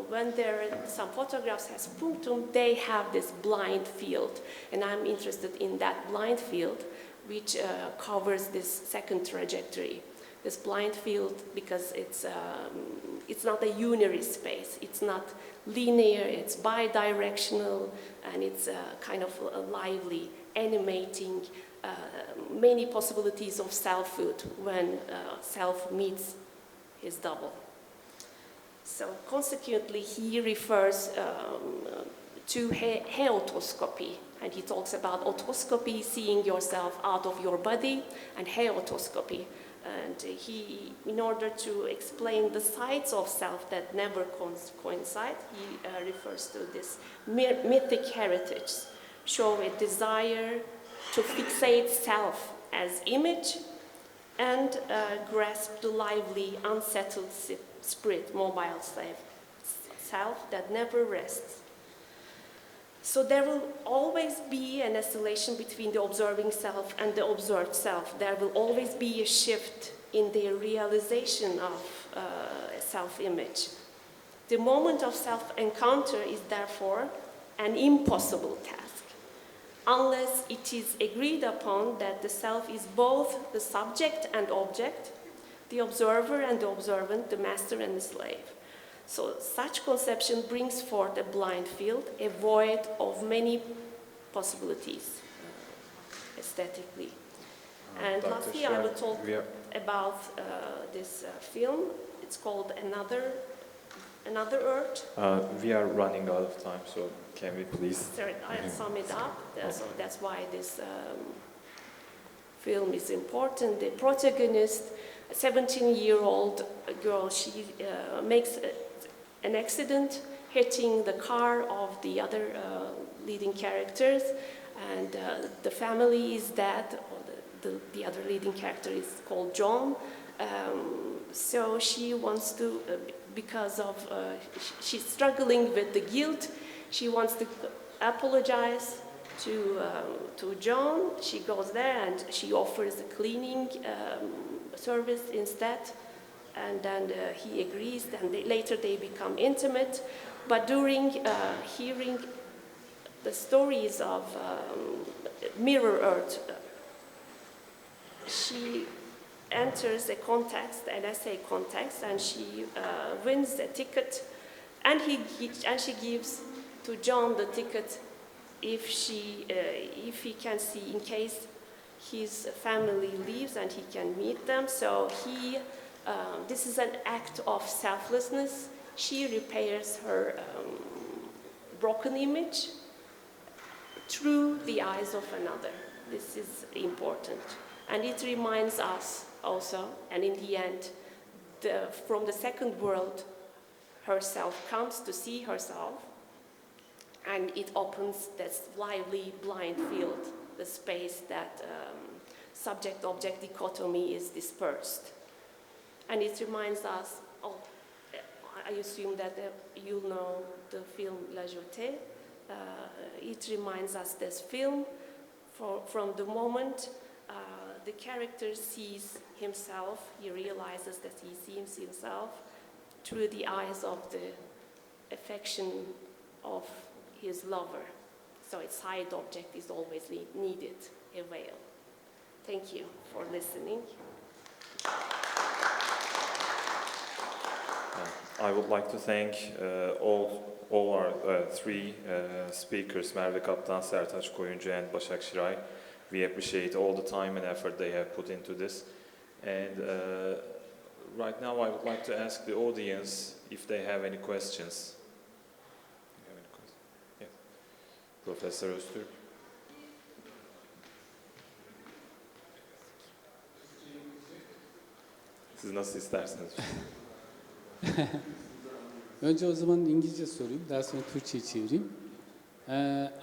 [SPEAKER 5] when there are some photographs has punctum, they have this blind field, and I'm interested in that blind field, which covers this second trajectory. This blind field, because it's not a unary space, it's not linear, it's bi-directional, and it's kind of lively, animating many possibilities of selfhood when self meets his double. So consequently, he refers to heotoscopy, and he talks about otoscopy, seeing yourself out of your body, and heotoscopy. And he, in order to explain the sides of self that never coincide, he refers to this mythic heritage, show a desire to fixate self as image and grasp the lively, unsettled spirit, mobile self that never rests. So there will always be an oscillation between the observing self and the observed self. There will always be a shift in the realization of a self-image. The moment of self-encounter is therefore an impossible task, unless it is agreed upon that the self is both the subject and object, the observer and the observant, the master and the slave. So such conception brings forth a blind field, a void of many possibilities aesthetically. And
[SPEAKER 6] Dr.
[SPEAKER 5] lastly, I will talk about this film. It's called Another Earth.
[SPEAKER 6] We are running out of time, so can we please?
[SPEAKER 5] Sorry, I'll sum it up. So that's why this film is important. The protagonist, a 17-year-old girl, she makes an accident hitting the car of the other leading characters, and the family is dead. Or the other leading character is called John. So she wants to, because of she's struggling with the guilt, She wants to apologize to John. She goes there and she offers a cleaning service instead. And then he agrees, and later they become intimate. But during hearing the stories of Mirror Earth, she enters a context, an essay context, and she wins a ticket, and she gives to John the ticket if he can see, in case his family leaves and he can meet them. So this is an act of selflessness. She repairs her broken image through the eyes of another. This is important. And it reminds us also, and in the end, from the second world, herself comes to see herself, and it opens this lively blind field, the space that subject-object dichotomy is dispersed. And it reminds us, I assume that you know the film La Jetée. It reminds us this film from the moment the character sees himself, he realizes that he sees himself through the eyes of the affection of his lover. So its side object is always needed, a veil. Thank you for listening.
[SPEAKER 2] I would like to thank all our three speakers, Merve, Kaptan, Sertaç, Koyucu, and Başak, Şiray. We appreciate all the time and effort they have put into this. And right now I would like to ask the audience if they have any questions. You have any questions? Yes. Professor Öztürk. Siz nasıl isterseniz.
[SPEAKER 7] Önce o zaman İngilizce sorayım, daha sonra Türkçe'ye çevireyim.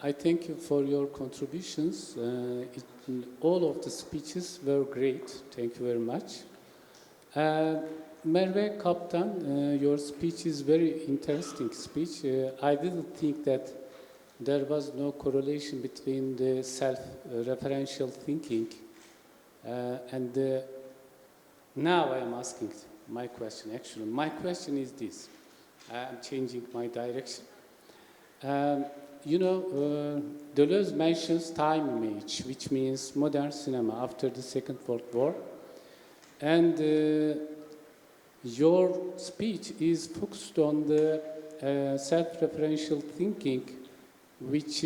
[SPEAKER 7] I thank you for your contributions. All of the speeches were great. Thank you very much. Merve, Kaptan, your speech is very interesting speech. I didn't think that there was no correlation between the self-referential thinking and now I am asking my question. Actually, my question is this. I'm changing my direction. Deleuze mentions time image, which means modern cinema after the Second World War. And your speech is focused on the self-referential thinking, which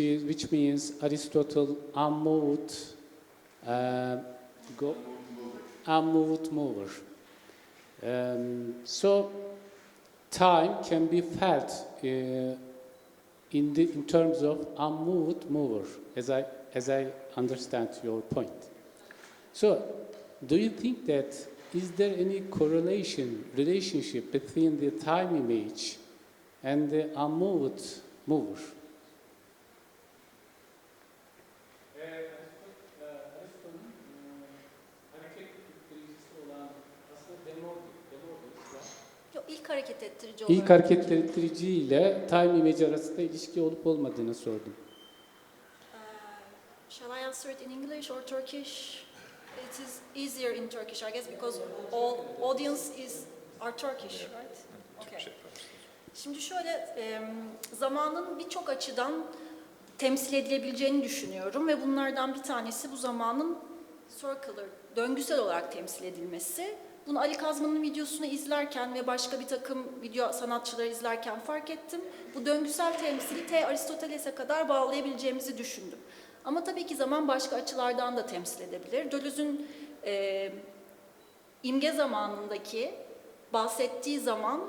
[SPEAKER 7] means Aristotle unmoved mover. So time can be felt in terms of unmoved mover, as I understand your point. So, do you think that is there any relationship between the time image and the unmoved mover? İlk hareket ettirici ile time image arasında ilişki olup olmadığını sordum.
[SPEAKER 3] Shall I answer it in English or Turkish? It is easier in Turkish, I guess, because all audience are Turkish, right? Okay. Şimdi şöyle, zamanın birçok açıdan temsil edilebileceğini düşünüyorum ve bunlardan bir tanesi bu zamanın circular, döngüsel olarak temsil edilmesi. Bunu Ali Kazma'nın videosunu izlerken ve başka bir takım video sanatçıları izlerken fark ettim. Bu döngüsel temsili Aristoteles'e kadar bağlayabileceğimizi düşündüm. Ama tabii ki zaman başka açılardan da temsil edebilir. Deleuze'ün imge zamanındaki bahsettiği zaman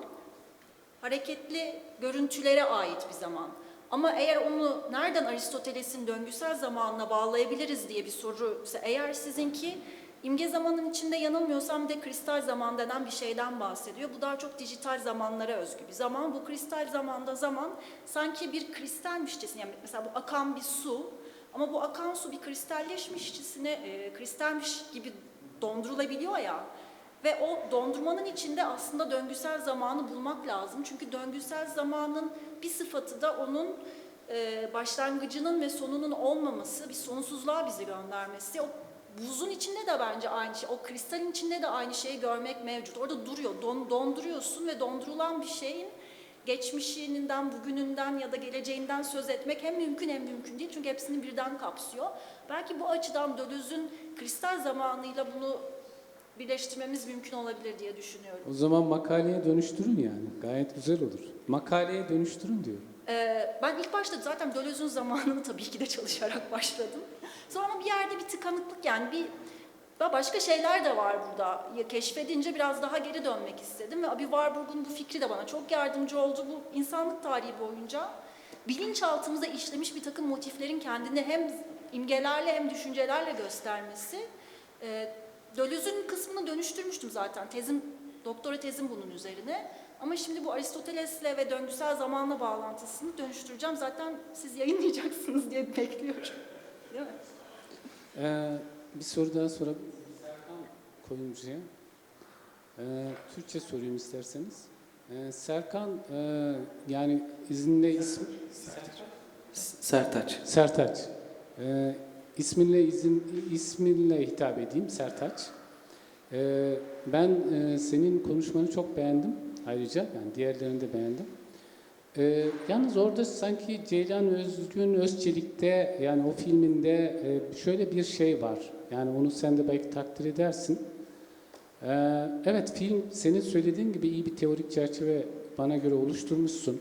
[SPEAKER 3] hareketli görüntülere ait bir zaman. Ama eğer onu nereden Aristoteles'in döngüsel zamanına bağlayabiliriz diye bir soru ise eğer sizinki İmge zamanın içinde yanılmıyorsam de kristal zaman denen bir şeyden bahsediyor. Bu daha çok dijital zamanlara özgü bir zaman. Bu kristal zamanda zaman sanki bir kristalmişçesine, yani mesela bu akan bir su ama bu akan su bir kristalleşmişçesine, kristalmiş gibi dondurulabiliyor ya. Ve o dondurmanın içinde aslında döngüsel zamanı bulmak lazım. Çünkü döngüsel zamanın bir sıfatı da onun başlangıcının ve sonunun olmaması, bir sonsuzluğa bizi göndermesi, o buzun içinde de bence aynı şey, o kristalin içinde de aynı şeyi görmek mevcut. Orada duruyor, donduruyorsun ve dondurulan bir şeyin geçmişinden, bugününden ya da geleceğinden söz etmek hem mümkün hem mümkün değil. Çünkü hepsini birden kapsıyor. Belki bu açıdan Döloz'un kristal zamanıyla bunu birleştirmemiz mümkün olabilir diye düşünüyorum.
[SPEAKER 7] O zaman makaleye dönüştürün yani. Gayet güzel olur. Makaleye dönüştürün diyorum.
[SPEAKER 3] Ben ilk başta zaten Döloz'un zamanını tabii ki de çalışarak başladım. Sonra ama bir yerde bir tıkanıklık, yani başka şeyler de var burada. Keşfedince biraz daha geri dönmek istedim ve Abi Warburg'un bu fikri de bana çok yardımcı oldu. Bu insanlık tarihi boyunca bilinçaltımıza işlemiş bir takım motiflerin kendini hem imgelerle hem düşüncelerle göstermesi. Döloz'un kısmını dönüştürmüştüm zaten. Doktora tezim bunun üzerine. Ama şimdi bu Aristoteles'le ve döngüsel zamanla bağlantısını dönüştüreceğim. Zaten siz yayınlayacaksınız diye bekliyorum. Değil mi?
[SPEAKER 7] Bir soru daha sorabilir miyim? Koyucuya. Türkçe sorayım isterseniz. Serkan, yani izinle ismi...
[SPEAKER 4] Sertaç.
[SPEAKER 7] Sertaç. İsminle hitap edeyim, Sertaç. Ben senin konuşmanı çok beğendim ayrıca, yani diğerlerini de beğendim. Yalnız orada sanki Ceylan, Özgün, Özçelik'te, yani o filminde şöyle bir şey var. Yani onu sen de belki takdir edersin. Evet, film senin söylediğin gibi iyi bir teorik çerçeve bana göre oluşturmuşsun.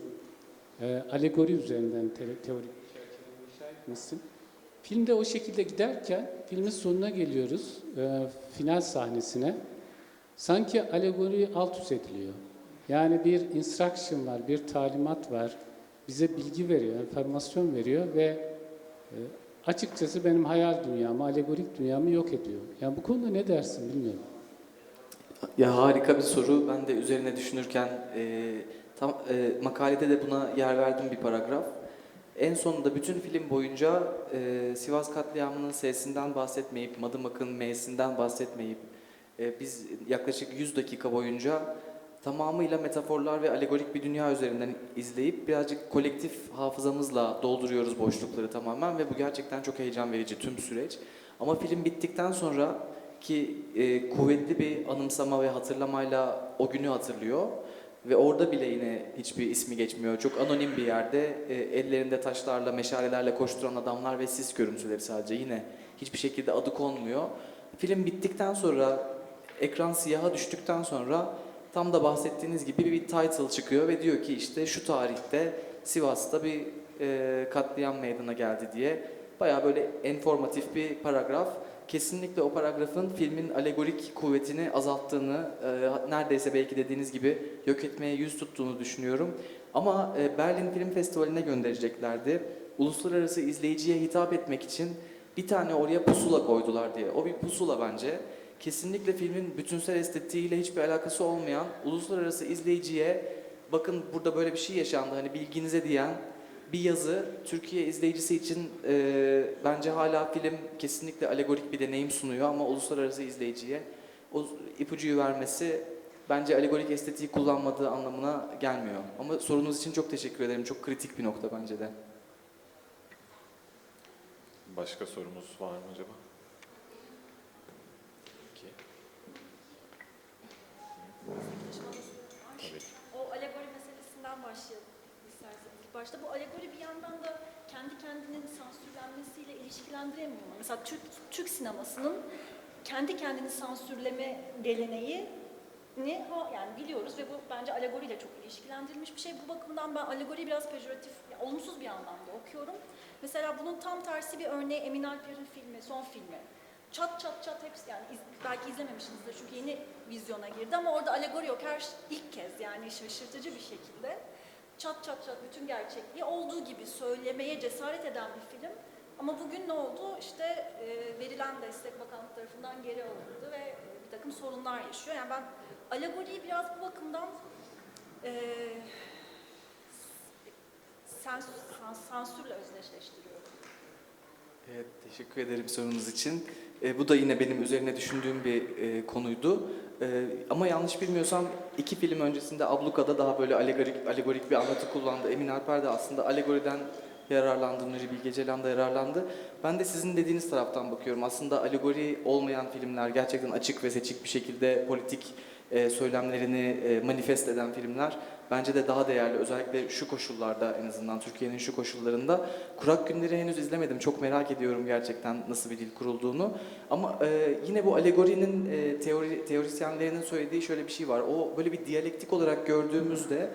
[SPEAKER 7] Alegori üzerinden teorik çerçeve inşa etmişsin. Filmde o şekilde giderken filmin sonuna geliyoruz, final sahnesine. Sanki alegori alt üst ediliyor. Yani bir instruction var, bir talimat var. Bize bilgi veriyor, enformasyon veriyor ve açıkçası benim hayal dünyamı, alegorik dünyamı yok ediyor. Yani bu konuda ne dersin bilmiyorum.
[SPEAKER 4] Ya harika bir soru. Ben de üzerine düşünürken makalede de buna yer verdim bir paragraf. En sonunda bütün film boyunca Sivas katliamının S'sinden bahsetmeyip, Madımak'ın M'sinden bahsetmeyip biz yaklaşık 100 dakika boyunca tamamıyla metaforlar ve alegorik bir dünya üzerinden izleyip birazcık kolektif hafızamızla dolduruyoruz boşlukları tamamen ve bu gerçekten çok heyecan verici tüm süreç. Ama film bittikten sonra ki kuvvetli bir anımsama ve hatırlamayla o günü hatırlıyor. Ve orada bile yine hiçbir ismi geçmiyor. Çok anonim bir yerde ellerinde taşlarla, meşalelerle koşturan adamlar ve sis görüntüleri sadece. Yine hiçbir şekilde adı konmuyor. Film bittikten sonra, ekran siyaha düştükten sonra tam da bahsettiğiniz gibi bir title çıkıyor ve diyor ki işte şu tarihte Sivas'ta bir katliam meydana geldi diye. Bayağı böyle enformatif bir paragraf. Kesinlikle o paragrafın filmin alegorik kuvvetini azalttığını, neredeyse belki dediğiniz gibi yok etmeye yüz tuttuğunu düşünüyorum. Ama Berlin Film Festivali'ne göndereceklerdi. Uluslararası izleyiciye hitap etmek için bir tane oraya pusula koydular diye. O bir pusula bence. Kesinlikle filmin bütünsel estetiğiyle hiçbir alakası olmayan, uluslararası izleyiciye bakın burada böyle bir şey yaşandı hani bilginize diyen bir yazı. Türkiye izleyicisi için bence hala film kesinlikle alegorik bir deneyim sunuyor ama uluslararası izleyiciye o ipucuyu vermesi bence alegorik estetiği kullanmadığı anlamına gelmiyor. Ama sorunuz için çok teşekkür ederim. Çok kritik bir nokta bence de.
[SPEAKER 6] Başka sorumuz var mı acaba? Tabii.
[SPEAKER 3] O alegori meselesinden başlayalım isterseniz. İlk başta bu alegori bir yandan da kendi kendinin sansürlenmesiyle ilişkilendiremiyor mu? Mesela Türk sinemasının kendi kendini sansürleme geleneği yani biliyoruz ve bu bence alegoriyle çok ilişkilendirilmiş bir şey. Bu bakımdan ben alegoriyi biraz pejoratif, yani olumsuz bir anlamda okuyorum. Mesela bunun tam tersi bir örneği Emin Alper'in filmi, son filmi. Çat çat çat hepsi, yani belki izlememişsinizdir çünkü yeni vizyona girdi ama orada alegori yok ilk kez, yani şaşırtıcı bir şekilde. Çat çat çat bütün gerçekliği olduğu gibi söylemeye cesaret eden bir film. Ama bugün ne oldu? İşte verilen destek bakanlık tarafından geri alındı ve bir takım sorunlar yaşıyor. Yani ben alegoriyi biraz bu bakımdan sansürle özdeşleştiriyorum.
[SPEAKER 4] Evet, teşekkür ederim sorunuz için. Bu da yine benim üzerine düşündüğüm bir konuydu. Ama yanlış bilmiyorsam 2 film öncesinde Abluka'da daha böyle alegorik bir anlatı kullandı. Emin Alper de aslında alegoriden yararlandı, Nuri Bilge Ceylan da yararlandı. Ben de sizin dediğiniz taraftan bakıyorum. Aslında alegori olmayan filmler, gerçekten açık ve seçik bir şekilde politik söylemlerini manifest eden filmler bence de daha değerli. Özellikle şu koşullarda, en azından Türkiye'nin şu koşullarında. Kurak Günleri henüz izlemedim. Çok merak ediyorum gerçekten nasıl bir dil kurulduğunu. Ama yine bu alegorinin teorisyenlerinin söylediği şöyle bir şey var. O böyle bir diyalektik olarak gördüğümüzde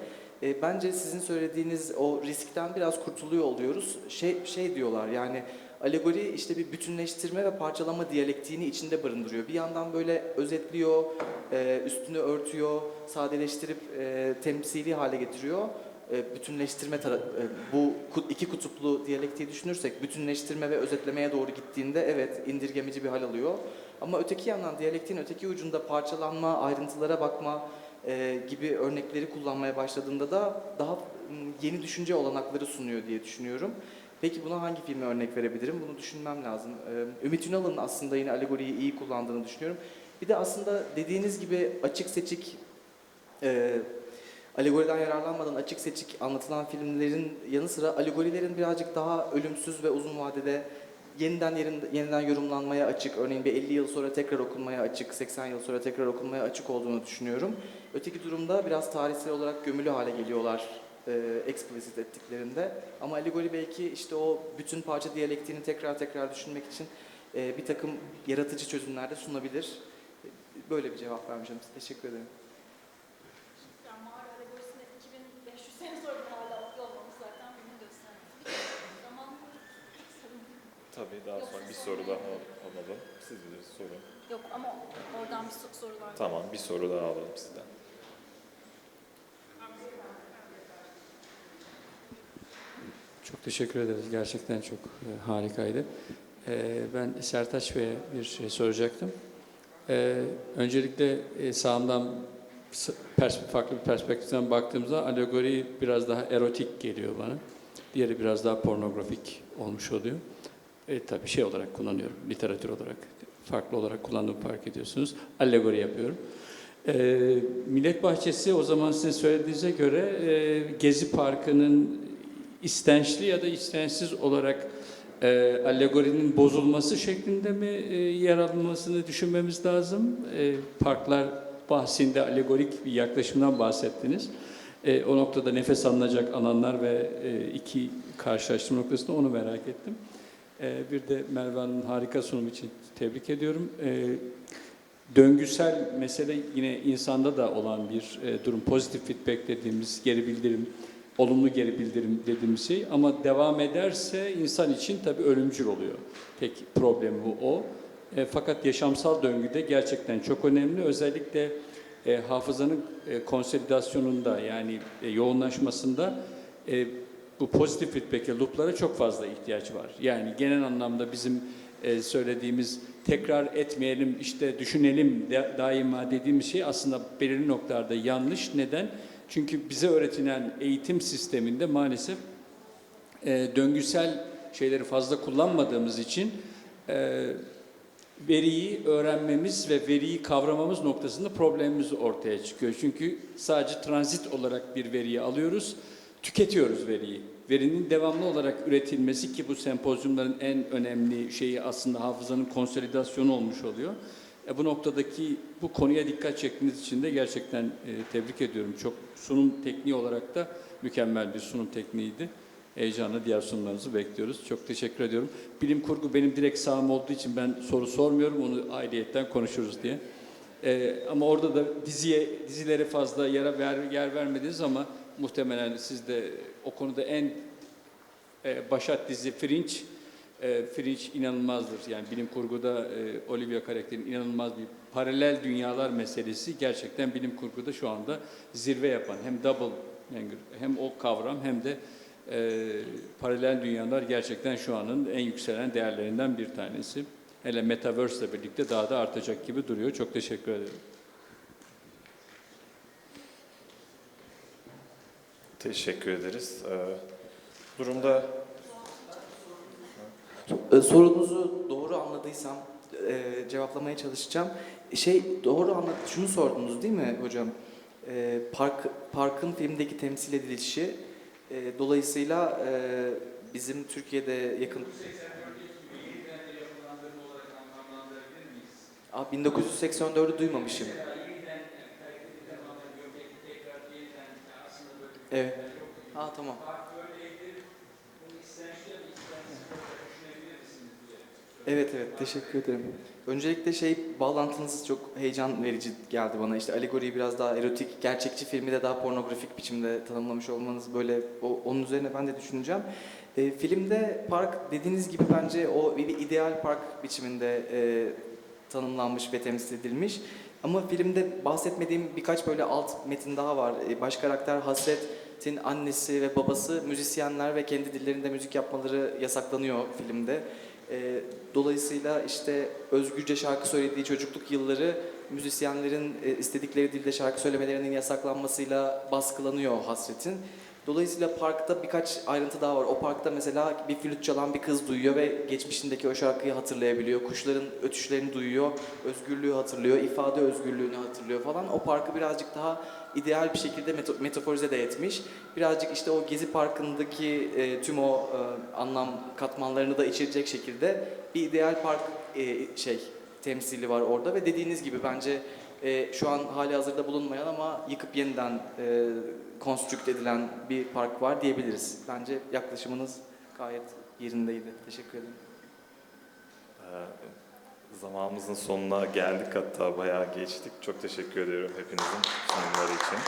[SPEAKER 4] bence sizin söylediğiniz o riskten biraz kurtuluyor oluyoruz. Şey diyorlar yani, alegori işte bir bütünleştirme ve parçalama diyalektiğini içinde barındırıyor. Bir yandan böyle özetliyor, üstünü örtüyor, sadeleştirip temsili hale getiriyor. Bütünleştirme bu iki kutuplu diyalektiği düşünürsek bütünleştirme ve özetlemeye doğru gittiğinde evet indirgemeci bir hal alıyor. Ama öteki yandan diyalektiğin öteki ucunda parçalanma, ayrıntılara bakma gibi örnekleri kullanmaya başladığında da daha yeni düşünce olanakları sunuyor diye düşünüyorum. Peki buna hangi filme örnek verebilirim? Bunu düşünmem lazım. Ümit Ünal'ın aslında yine alegoriyi iyi kullandığını düşünüyorum. Bir de aslında dediğiniz gibi açık seçik, alegoriden yararlanmadan açık seçik anlatılan filmlerin yanı sıra alegorilerin birazcık daha ölümsüz ve uzun vadede yeniden yorumlanmaya açık, örneğin bir 50 yıl sonra tekrar okunmaya açık, 80 yıl sonra tekrar okunmaya açık olduğunu düşünüyorum. Öteki durumda biraz tarihsel olarak gömülü hale geliyorlar explicit ettiklerinde. Ama alegori belki işte o bütün parça diyalektiğini tekrar düşünmek için bir takım yaratıcı çözümler de sunabilir. Böyle bir cevap vermişim. Teşekkür ederim.
[SPEAKER 8] Yani mağara alegorisinde 2500 sene sonra hala okuyor olmamız zaten bunu göstermez. Zaman
[SPEAKER 6] Tabii daha sonra bir soru daha alalım. Siz bir sorun.
[SPEAKER 8] yok ama oradan bir soru var.
[SPEAKER 6] Tamam, bir soru daha alalım sizden.
[SPEAKER 9] Çok teşekkür ederiz. Gerçekten çok harikaydı. Ben Sertaç Bey'e bir şey soracaktım. Öncelikle sağımdan farklı bir perspektiften baktığımızda alegori biraz daha erotik geliyor bana. Diğeri biraz daha pornografik olmuş oluyor. Tabii şey olarak kullanıyorum, literatür olarak. Farklı olarak kullandığımı fark ediyorsunuz. Allegori yapıyorum. Millet Bahçesi o zaman sizin söylediğinize göre Gezi Parkı'nın istençli ya da istençsiz olarak alegorinin bozulması şeklinde mi yer almasını düşünmemiz lazım? Parklar bahsinde alegorik bir yaklaşımdan bahsettiniz. O noktada nefes alınacak alanlar ve iki karşılaştırma noktasında onu merak ettim. Bir de Merve Hanım'ın harika sunumu için tebrik ediyorum. Döngüsel mesele yine insanda da olan bir durum. Pozitif feedback dediğimiz geri bildirim, olumlu geri bildirim dediğimiz şey. Ama devam ederse insan için tabii ölümcül oluyor. Tek problem bu o. Fakat yaşamsal döngüde gerçekten çok önemli. Özellikle hafızanın konsolidasyonunda yani yoğunlaşmasında bu pozitif feedback'e, loop'lara çok fazla ihtiyaç var. Yani genel anlamda bizim söylediğimiz tekrar etmeyelim, işte düşünelim daima dediğimiz şey aslında belirli noktalarda yanlış. Neden? Çünkü bize öğretilen eğitim sisteminde maalesef döngüsel şeyleri fazla kullanmadığımız için veriyi öğrenmemiz ve veriyi kavramamız noktasında problemimiz ortaya çıkıyor. Çünkü sadece transit olarak bir veriyi alıyoruz, tüketiyoruz veriyi. Verinin devamlı olarak üretilmesi ki bu sempozyumların en önemli şeyi aslında hafızanın konsolidasyonu olmuş oluyor. Bu noktadaki bu konuya dikkat çektiğiniz için de gerçekten tebrik ediyorum. Çok sunum tekniği olarak da mükemmel bir sunum tekniğiydi. Heyecanla diğer sunumlarınızı bekliyoruz. Çok teşekkür ediyorum. Bilim kurgu benim direkt saham olduğu için ben soru sormuyorum. Onu ayrıyetten konuşuruz diye. Ama orada da dizilere fazla yer vermediniz ama muhtemelen siz de o konuda en başat dizi Fringe. Fringe inanılmazdır. Yani bilim kurguda Olivia karakterinin inanılmaz bir paralel dünyalar meselesi gerçekten bilim kurguda şu anda zirve yapan hem Doppelgönger hem o kavram hem de paralel dünyalar gerçekten şu anın en yükselen değerlerinden bir tanesi. Hele Metaverse ile birlikte daha da artacak gibi duruyor. Çok teşekkür ederim.
[SPEAKER 2] Teşekkür ederiz. Durumda
[SPEAKER 4] Sorunuzu doğru anladıysam cevaplamaya çalışacağım. Şunu sordunuz değil mi hocam? Park'ın filmdeki temsil edilişi dolayısıyla bizim Türkiye'de yakın... 1984'ü duymamışım. Evet. Ha tamam. Evet teşekkür ederim. Öncelikle bağlantınız çok heyecan verici geldi bana. İşte Allegory'yi biraz daha erotik, gerçekçi filmi de daha pornografik biçimde tanımlamış olmanız böyle onun üzerine ben de düşüneceğim. Filmde park dediğiniz gibi bence o bir ideal park biçiminde tanımlanmış ve temsil edilmiş. Ama filmde bahsetmediğim birkaç böyle alt metin daha var. Baş karakter Hasret'in annesi ve babası müzisyenler ve kendi dillerinde müzik yapmaları yasaklanıyor filmde. Dolayısıyla işte özgürce şarkı söylediği çocukluk yılları müzisyenlerin istedikleri dilde şarkı söylemelerinin yasaklanmasıyla baskılanıyor Hasret'in. Dolayısıyla parkta birkaç ayrıntı daha var. O parkta mesela bir flüt çalan bir kız duyuyor ve geçmişindeki o şarkıyı hatırlayabiliyor. Kuşların ötüşlerini duyuyor, özgürlüğü hatırlıyor, ifade özgürlüğünü hatırlıyor falan. O parkı birazcık daha ideal bir şekilde metaforize de etmiş. Birazcık işte o Gezi Parkı'ndaki tüm o anlam katmanlarını da içerecek şekilde bir ideal park temsili var orada ve dediğiniz gibi bence şu an hali hazırda bulunmayan ama yıkıp yeniden konstrükte edilen bir park var diyebiliriz. Bence yaklaşımınız gayet yerindeydi. Teşekkür ederim.
[SPEAKER 2] Zamanımızın sonuna geldik, hatta bayağı geçtik. Çok teşekkür ediyorum hepinizin sunumları için.